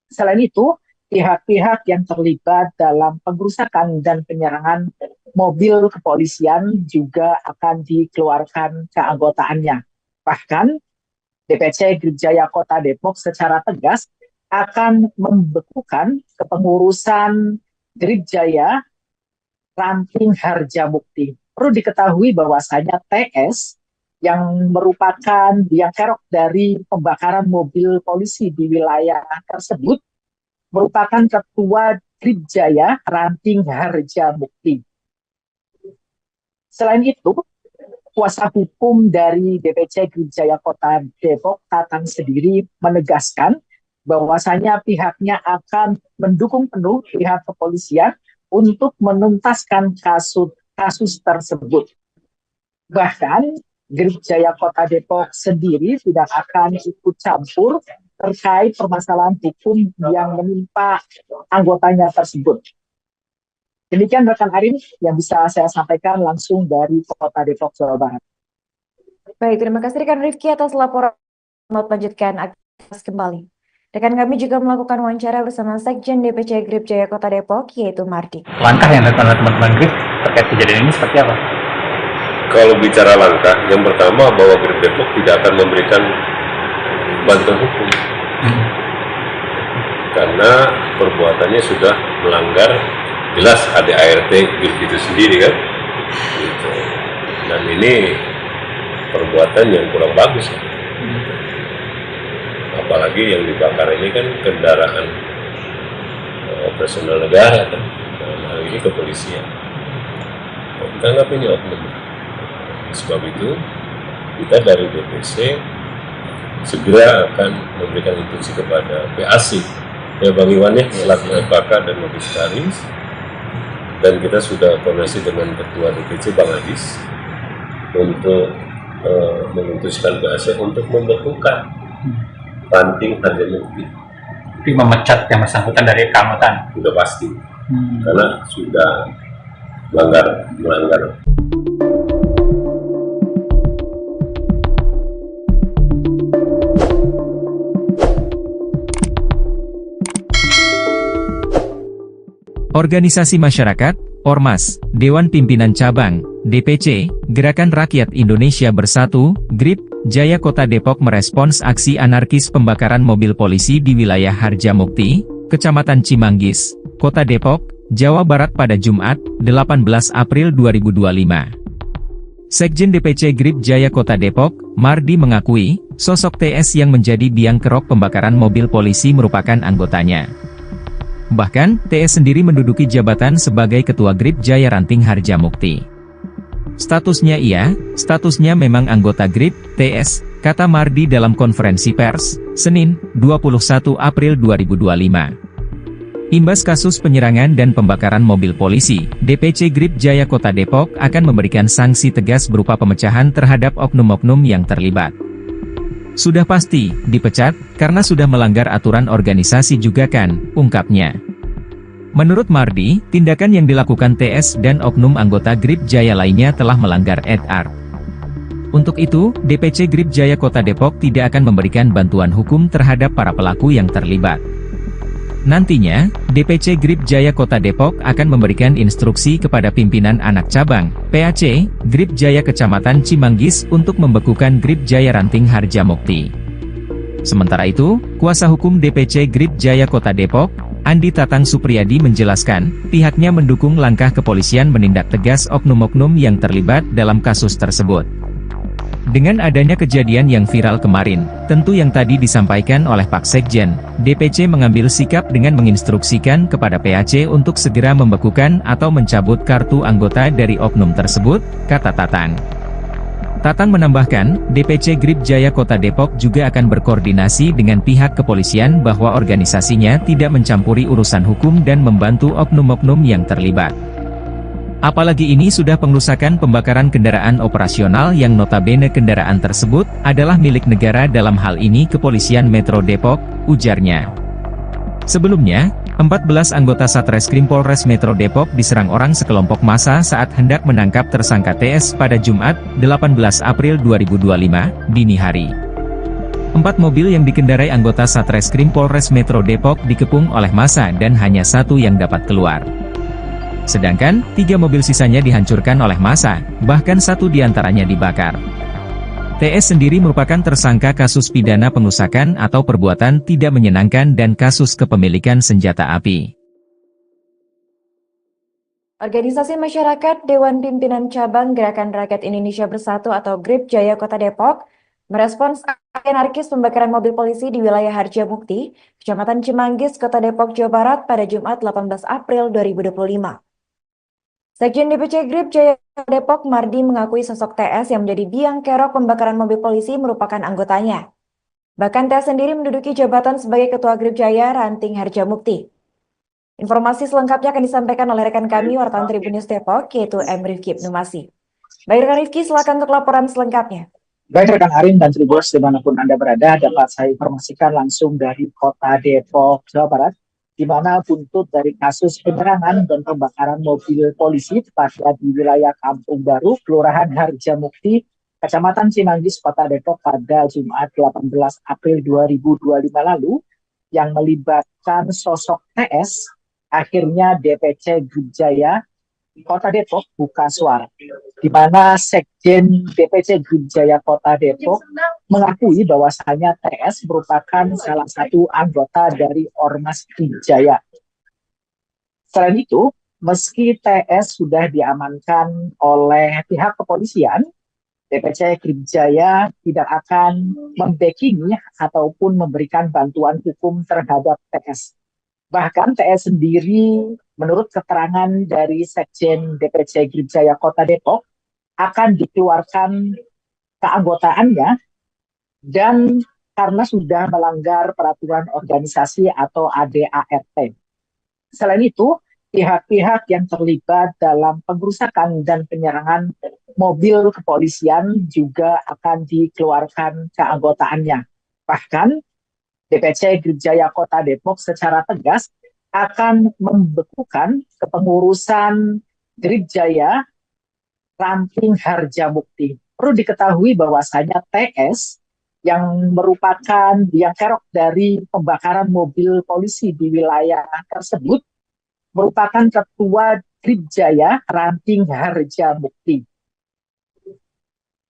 Selain itu, pihak-pihak yang terlibat dalam pengrusakan dan penyerangan mobil kepolisian juga akan dikeluarkan keanggotaannya. Bahkan DPC Grup Jaya Kota Depok secara tegas akan membekukan kepengurusan Grup Jaya Ranting Harjamukti. Perlu diketahui bahwasanya TS yang merupakan biang kerok dari pembakaran mobil polisi di wilayah tersebut merupakan ketua Grup Jaya Ranting Harjamukti. Selain itu, kuasa hukum dari DPC Grup Jaya Kota Depok, Tatang sendiri menegaskan bahwasanya pihaknya akan mendukung penuh pihak kepolisian untuk menuntaskan kasus tersebut. Bahkan Grup Jaya Kota Depok sendiri tidak akan ikut campur terkait permasalahan hukum yang menimpa anggotanya tersebut. Demikian rekan Arin yang bisa saya sampaikan langsung dari Kota Depok, Jawa Barat. Baik, terima kasih rekan Rifki atas laporan. Selamat melanjutkan aktivitas kembali. Rekan kami juga melakukan wawancara bersama Sekjen DPC Grup Jaya Kota Depok, yaitu Mardi. Langkah yang dilakukan oleh teman-teman GRIP terkait kejadian ini seperti apa? Kalau bicara langkah, yang pertama bahwa Grup Depok tidak akan memberikan bantuan hukum. Karena perbuatannya sudah melanggar jelas ADART itu sendiri kan. Gitu. Dan ini perbuatan yang kurang bagus. Apalagi yang dibakar ini kan kendaraan operasional negara kan. Dalam hal ini kepolisian. Kita anggap ini oknum. Sebab itu kita dari DPC segera akan memberikan instruksi kepada PAC ya Bang Iwan ya, selaku FKK dan Komisaris, dan kita sudah koordinasi dengan Ketua DPC Bang Adis untuk memutuskan PAC untuk membekukan Ranting Harjamukti. Tapi memecat yang bersangkutan dari keanggotaan? Sudah pasti, karena sudah melanggar. Organisasi masyarakat, Ormas, Dewan Pimpinan Cabang, DPC, Gerakan Rakyat Indonesia Bersatu, GRIP, Jaya Kota Depok merespons aksi anarkis pembakaran mobil polisi di wilayah Harjamukti, Kecamatan Cimanggis, Kota Depok, Jawa Barat pada Jumat, 18 April 2025. Sekjen DPC GRIP Jaya Kota Depok, Mardi mengakui, sosok TS yang menjadi biang kerok pembakaran mobil polisi merupakan anggotanya. Bahkan, TS sendiri menduduki jabatan sebagai Ketua GRIP Jaya Ranting Harjamukti. Statusnya memang anggota GRIP, TS, kata Mardi dalam konferensi pers, Senin, 21 April 2025. Imbas kasus penyerangan dan pembakaran mobil polisi, DPC GRIP Jaya Kota Depok akan memberikan sanksi tegas berupa pemecahan terhadap oknum-oknum yang terlibat. Sudah pasti, dipecat, karena sudah melanggar aturan organisasi juga kan, ungkapnya. Menurut Mardi, tindakan yang dilakukan TS dan oknum anggota GRIP Jaya lainnya telah melanggar etik. Untuk itu, DPC GRIP Jaya Kota Depok tidak akan memberikan bantuan hukum terhadap para pelaku yang terlibat. Nantinya, DPC Grip Jaya Kota Depok akan memberikan instruksi kepada pimpinan anak cabang, PAC, Grip Jaya Kecamatan Cimanggis untuk membekukan Grip Jaya Ranting Harjamukti. Sementara itu, kuasa hukum DPC Grip Jaya Kota Depok, Andi Tatang Supriyadi menjelaskan, pihaknya mendukung langkah kepolisian menindak tegas oknum-oknum yang terlibat dalam kasus tersebut. Dengan adanya kejadian yang viral kemarin, tentu yang tadi disampaikan oleh Pak Sekjen, DPC mengambil sikap dengan menginstruksikan kepada PAC untuk segera membekukan atau mencabut kartu anggota dari oknum tersebut, kata Tatang. Tatang menambahkan, DPC Grip Jaya Kota Depok juga akan berkoordinasi dengan pihak kepolisian bahwa organisasinya tidak mencampuri urusan hukum dan membantu oknum-oknum yang terlibat. Apalagi ini sudah pengerusakan pembakaran kendaraan operasional yang notabene kendaraan tersebut adalah milik negara, dalam hal ini Kepolisian Metro Depok, ujarnya. Sebelumnya, 14 anggota Satreskrim Polres Metro Depok diserang orang sekelompok massa saat hendak menangkap tersangka TS pada Jumat, 18 April 2025, dini hari. 4 mobil yang dikendarai anggota Satreskrim Polres Metro Depok dikepung oleh massa dan hanya 1 yang dapat keluar. Sedangkan, 3 mobil sisanya dihancurkan oleh massa, bahkan 1 diantaranya dibakar. TS sendiri merupakan tersangka kasus pidana pengerusakan atau perbuatan tidak menyenangkan dan kasus kepemilikan senjata api. Organisasi masyarakat Dewan Pimpinan Cabang Gerakan Rakyat Indonesia Bersatu atau GRIP Jaya Kota Depok merespons aksi anarkis pembakaran mobil polisi di wilayah Harjamukti, Kecamatan Cimanggis, Kota Depok, Jawa Barat pada Jumat 18 April 2025. Sekjen DPC GRIP Jaya Depok Mardi mengakui sosok TS yang menjadi biang kerok pembakaran mobil polisi merupakan anggotanya. Bahkan TS sendiri menduduki jabatan sebagai Ketua GRIP Jaya Ranting Harjamukti. Informasi selengkapnya akan disampaikan oleh rekan kami wartawan Tribun News Depok, yaitu M. Rifki Ibnumasi. Baik rekan Rifki, silakan untuk laporan selengkapnya. Baik rekan Arin dan Tribuners dimanapun Anda berada, dapat saya informasikan langsung dari Kota Depok, Jawa Barat, di mana buntut dari kasus penyerangan dan pembakaran mobil polisi tepatnya di wilayah Kampung Baru, Kelurahan Harjamukti, Kecamatan Cimanggis, Kota Depok pada Jumat 18 April 2025 lalu, yang melibatkan sosok TS, akhirnya DPC GRIP Jaya Kota Depok buka suara, di mana Sekjen DPC GRIP Jaya Kota Depok mengakui bahwasanya TS merupakan salah satu anggota dari Ormas GRIP Jaya. Selain itu, meski TS sudah diamankan oleh pihak kepolisian, DPC GRIP Jaya tidak akan membackingi ataupun memberikan bantuan hukum terhadap TS. Bahkan TS sendiri, menurut keterangan dari Sekjen DPC GRIP Jaya Kota Depok, akan dikeluarkan keanggotaannya dan karena sudah melanggar peraturan organisasi atau ADART. Selain itu, pihak-pihak yang terlibat dalam pengrusakan dan penyerangan mobil kepolisian juga akan dikeluarkan keanggotaannya. Bahkan, DPC GRIP Jaya Kota Depok secara tegas akan membekukan kepengurusan GRIP Jaya Ranting Harjamukti. Perlu diketahui bahwasanya TS yang merupakan biang kerok dari pembakaran mobil polisi di wilayah tersebut merupakan Ketua GRIP Jaya Ranting Harjamukti.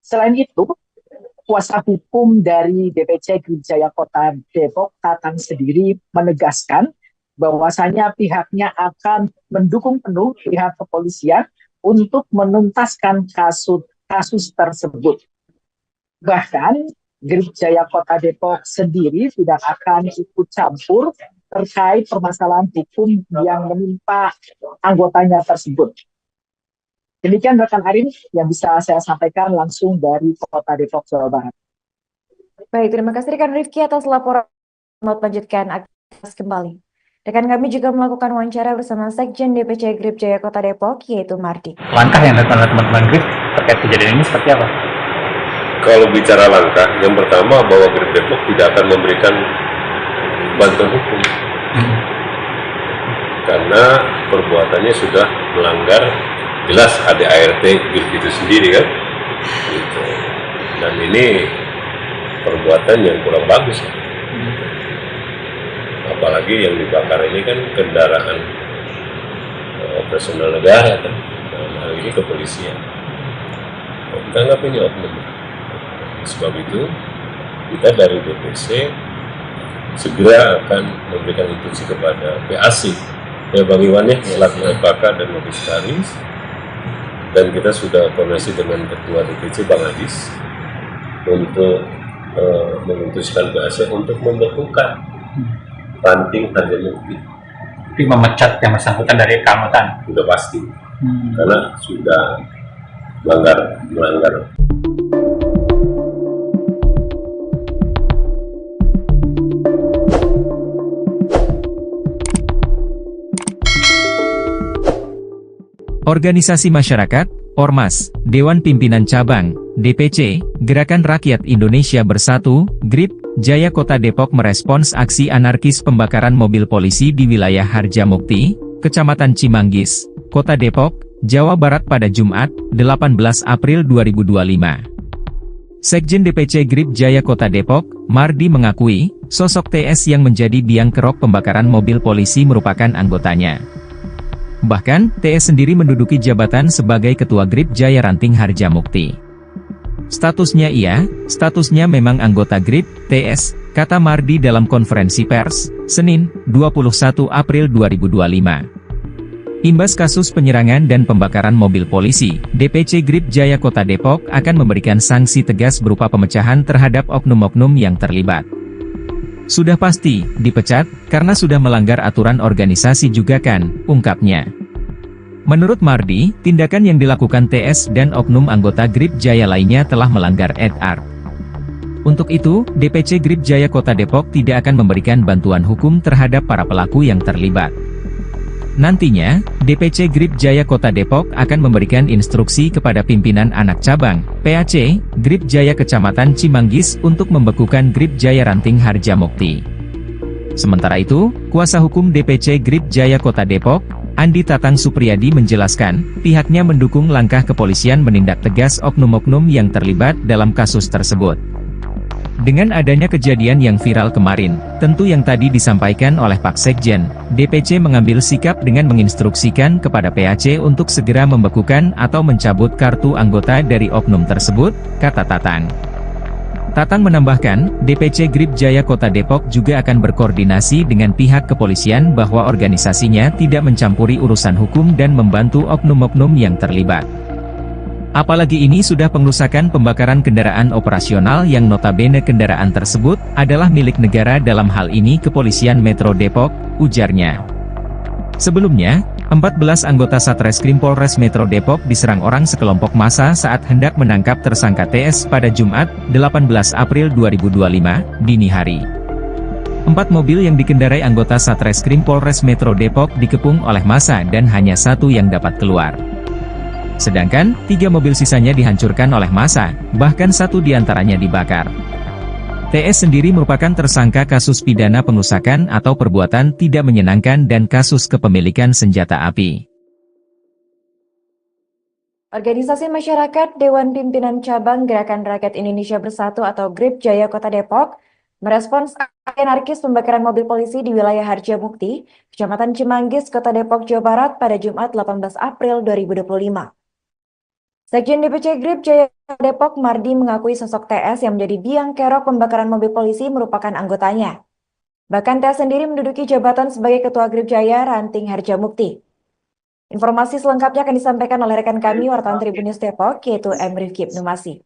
Selain itu, kuasa hukum dari DPC GRIP Jaya Kota Depok, Tatang sendiri menegaskan bahwasanya pihaknya akan mendukung penuh pihak kepolisian untuk menuntaskan kasus tersebut. Bahkan, GRIP Jaya Kota Depok sendiri tidak akan ikut campur terkait permasalahan hukum yang menimpa anggotanya tersebut. Demikian rekan Arin yang bisa saya sampaikan langsung dari Kota Depok, Jawa Barat. Baik, terima kasih rekan Rifki atas laporan. Selamat lanjutkan aktivitas kembali. Rekan kami juga melakukan wawancara bersama Sekjen DPC GRIP Jaya Kota Depok, yaitu Mardi. Langkah yang dilakukan oleh teman-teman GRIP terkait kejadian ini seperti apa? Kalau bicara langkah, yang pertama bahwa GRIP Depok tidak akan memberikan bantuan hukum. Karena perbuatannya sudah melanggar jelas ADART GRIP itu sendiri kan. Gitu. Dan ini perbuatan yang kurang bagus. apalagi yang dibakar ini kan kendaraan operasional negara kan, dalam hal ini kepolisian. Kita anggap ini oknum. Sebab itu kita dari DPC segera akan memberikan instruksi kepada PAC, ya Bang Iwan ya, selaku FK dan Komisaris, dan kita sudah koordinasi dengan Ketua DPC Bang Adis untuk memutuskan PAC untuk membekukan ranting Harjamukti. Tapi memecat yang bersangkutan dari keanggotaan. Sudah pasti, karena sudah melanggar. Organisasi masyarakat, Ormas, Dewan Pimpinan Cabang, DPC, Gerakan Rakyat Indonesia Bersatu, GRIP, Jaya Kota Depok merespons aksi anarkis pembakaran mobil polisi di wilayah Harjamukti, Kecamatan Cimanggis, Kota Depok, Jawa Barat pada Jumat, 18 April 2025. Sekjen DPC GRIP Jaya Kota Depok, Mardi mengakui, sosok TS yang menjadi biang kerok pembakaran mobil polisi merupakan anggotanya. Bahkan, TS sendiri menduduki jabatan sebagai Ketua GRIP Jaya Ranting Harjamukti. Statusnya memang anggota GRIP, TS, kata Mardi dalam konferensi pers, Senin, 21 April 2025. Imbas kasus penyerangan dan pembakaran mobil polisi, DPC GRIP Jaya Kota Depok akan memberikan sanksi tegas berupa pemecahan terhadap oknum-oknum yang terlibat. Sudah pasti, dipecat, karena sudah melanggar aturan organisasi juga kan, ungkapnya. Menurut Mardi, tindakan yang dilakukan TS dan oknum anggota GRIP Jaya lainnya telah melanggar etik. Untuk itu, DPC GRIP Jaya Kota Depok tidak akan memberikan bantuan hukum terhadap para pelaku yang terlibat. Nantinya, DPC GRIP Jaya Kota Depok akan memberikan instruksi kepada pimpinan anak cabang, PAC, GRIP Jaya Kecamatan Cimanggis untuk membekukan GRIP Jaya Ranting Harjamukti. Sementara itu, kuasa hukum DPC GRIP Jaya Kota Depok, Andi Tatang Supriyadi menjelaskan, pihaknya mendukung langkah kepolisian menindak tegas oknum-oknum yang terlibat dalam kasus tersebut. Dengan adanya kejadian yang viral kemarin, tentu yang tadi disampaikan oleh Pak Sekjen, DPC mengambil sikap dengan menginstruksikan kepada PAC untuk segera membekukan atau mencabut kartu anggota dari oknum tersebut, kata Tatang. Tatang menambahkan, DPC GRIP Jaya Kota Depok juga akan berkoordinasi dengan pihak kepolisian bahwa organisasinya tidak mencampuri urusan hukum dan membantu oknum-oknum yang terlibat. Apalagi ini sudah pengrusakan pembakaran kendaraan operasional yang notabene kendaraan tersebut adalah milik negara dalam hal ini Kepolisian Metro Depok, ujarnya. Sebelumnya, 14 anggota Satreskrim Polres Metro Depok diserang orang sekelompok massa saat hendak menangkap tersangka TS pada Jumat, 18 April 2025, dini hari. 4 mobil yang dikendarai anggota Satreskrim Polres Metro Depok dikepung oleh massa dan hanya 1 yang dapat keluar. Sedangkan, 3 mobil sisanya dihancurkan oleh massa, bahkan 1 diantaranya dibakar. TS sendiri merupakan tersangka kasus pidana pengerusakan atau perbuatan tidak menyenangkan dan kasus kepemilikan senjata api. Organisasi masyarakat Dewan Pimpinan Cabang Gerakan Rakyat Indonesia Bersatu atau GRIP Jaya Kota Depok merespons aksi anarkis pembakaran mobil polisi di wilayah Harjamukti, Kecamatan Cimanggis, Kota Depok, Jawa Barat pada Jumat 18 April 2025. Sekjen DPC GRIP Jaya Depok Mardi mengakui sosok TS yang menjadi biang kerok pembakaran mobil polisi merupakan anggotanya. Bahkan TS sendiri menduduki jabatan sebagai Ketua GRIP Jaya Ranting Harjamukti. Informasi selengkapnya akan disampaikan oleh rekan kami wartawan Tribun News Depok, yaitu M. Rifki Ibnumasi.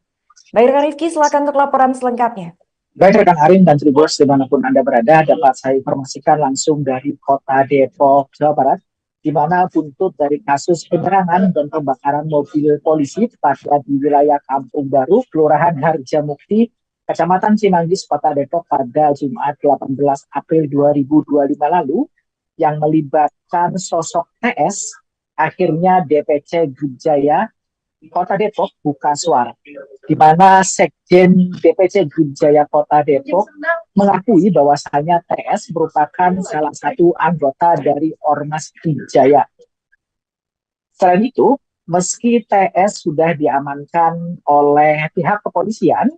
Baik rekan Rifki, silakan untuk laporan selengkapnya. Baik rekan Arin dan Tribuners dimanapun Anda berada, dapat saya informasikan langsung dari Kota Depok, Jawa Barat, di mana buntut dari kasus penyerangan dan pembakaran mobil polisi tepatnya di wilayah Kampung Baru, Kelurahan Harjamukti, Kecamatan Cimanggis, Kota Depok pada Jumat 18 April 2025 lalu, yang melibatkan sosok TS, akhirnya DPC GRIP Jaya Kota Depok buka suara, di mana Sekjen DPC GRIP Jaya Kota Depok mengakui bahwasanya TS merupakan salah satu anggota dari Ormas GRIP Jaya. Selain itu, meski TS sudah diamankan oleh pihak kepolisian,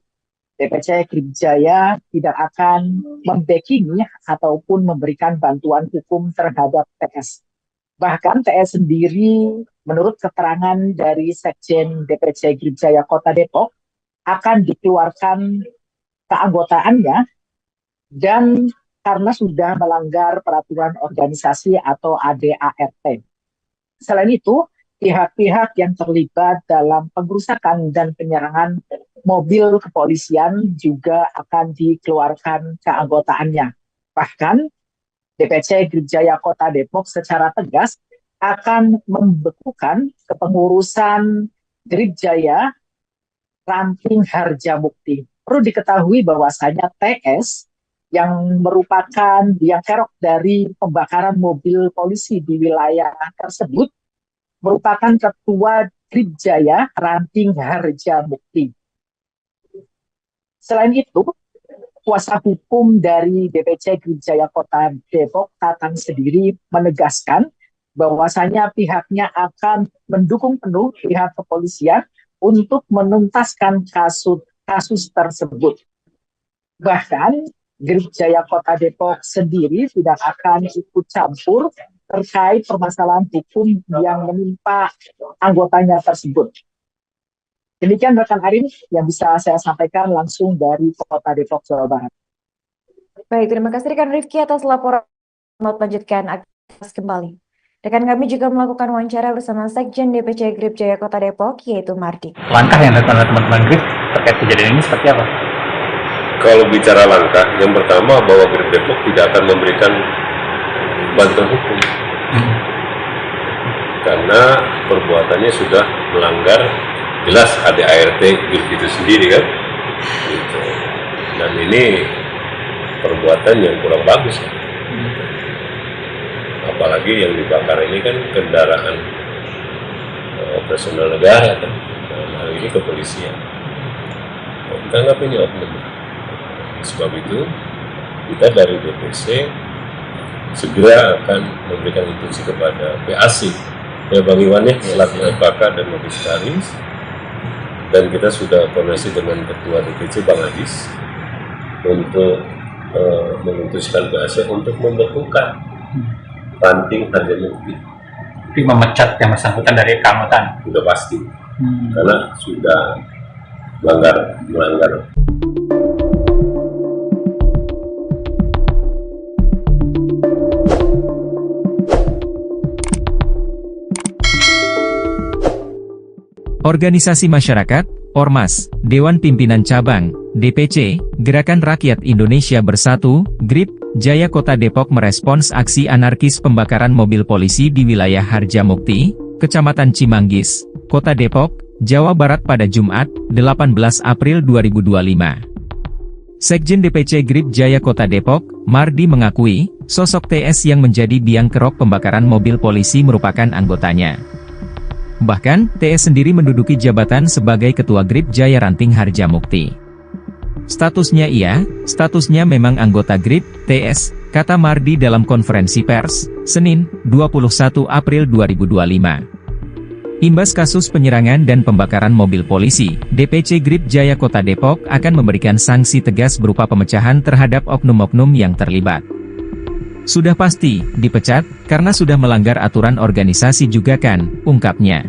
DPC Grip Jaya tidak akan membackingi ataupun memberikan bantuan hukum terhadap TS. Bahkan TS sendiri menurut keterangan dari Sekjen DPC Grip Jaya Kota Depok akan dikeluarkan keanggotaannya dan karena sudah melanggar peraturan organisasi atau ADART. Selain itu, pihak-pihak yang terlibat dalam pengrusakan dan penyerangan mobil kepolisian juga akan dikeluarkan keanggotaannya. Bahkan, DPC Grip Jaya Kota Depok secara tegas akan membekukan kepengurusan Grip Jaya Ramping Harjamukti. Perlu diketahui bahwasanya TS yang merupakan biang kerok dari pembakaran mobil polisi di wilayah tersebut merupakan Ketua Grip Jaya Ramping Harjamukti. Selain itu, kuasa hukum dari DPC Grip Jaya Kota Depok, Tatang sendiri menegaskan bahwasanya pihaknya akan mendukung penuh pihak kepolisian untuk menuntaskan kasus tersebut. Bahkan, Grip Jaya Kota Depok sendiri tidak akan ikut campur terkait permasalahan hukum yang menimpa anggotanya tersebut. Demikian rekan Arin yang bisa saya sampaikan langsung dari Kota Depok, Jawa Barat. Baik, terima kasih rekan Rifki atas laporan. Selamat melanjutkan aktivitas kembali. Rekan kami juga melakukan wawancara bersama Sekjen DPC Grip Jaya Kota Depok, yaitu Mardi. Langkah yang dilakukan oleh teman-teman Grip terkait kejadian ini seperti apa? Kalau bicara langkah, yang pertama bahwa Grip Depok tidak akan memberikan bantuan hukum. Karena perbuatannya sudah melanggar jelas ADART Grip itu sendiri kan. Gitu. Dan ini perbuatan yang kurang bagus. Apalagi yang dibakar ini kan kendaraan operasional negara kan. Hal ini kepolisian. Kita anggap ini oknum. Sebab itu, kita dari DPC segera akan memberikan instruksi kepada PAC, Bang Iwan melakukan FKK dan Komisaris, dan kita sudah koordinasi dengan Ketua DPC Bang Adis untuk memutuskan PAC untuk membekukan Ramping Harjamukti. Tapi memecat yang bersangkutan dari keanggotaan? Sudah pasti, karena sudah melanggar. Organisasi masyarakat, Ormas, Dewan Pimpinan Cabang, DPC, Gerakan Rakyat Indonesia Bersatu, GRIP, Jaya Kota Depok merespons aksi anarkis pembakaran mobil polisi di wilayah Harjamukti, Kecamatan Cimanggis, Kota Depok, Jawa Barat pada Jumat, 18 April 2025. Sekjen DPC GRIP Jaya Kota Depok, Mardi mengakui, sosok TS yang menjadi biang kerok pembakaran mobil polisi merupakan anggotanya. Bahkan, TS sendiri menduduki jabatan sebagai Ketua GRIP Jaya Ramping Harjamukti. Statusnya memang anggota GRIP, TS, kata Mardi dalam konferensi pers, Senin, 21 April 2025. Imbas kasus penyerangan dan pembakaran mobil polisi, DPC GRIP Jaya Kota Depok akan memberikan sanksi tegas berupa pemecahan terhadap oknum-oknum yang terlibat. Sudah pasti, dipecat, karena sudah melanggar aturan organisasi juga kan, ungkapnya.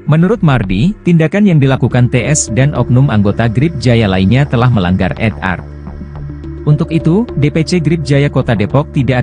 Menurut Mardi, tindakan yang dilakukan TS dan oknum anggota GRIP Jaya lainnya telah melanggar etik. Untuk itu, DPC GRIP Jaya Kota Depok tidak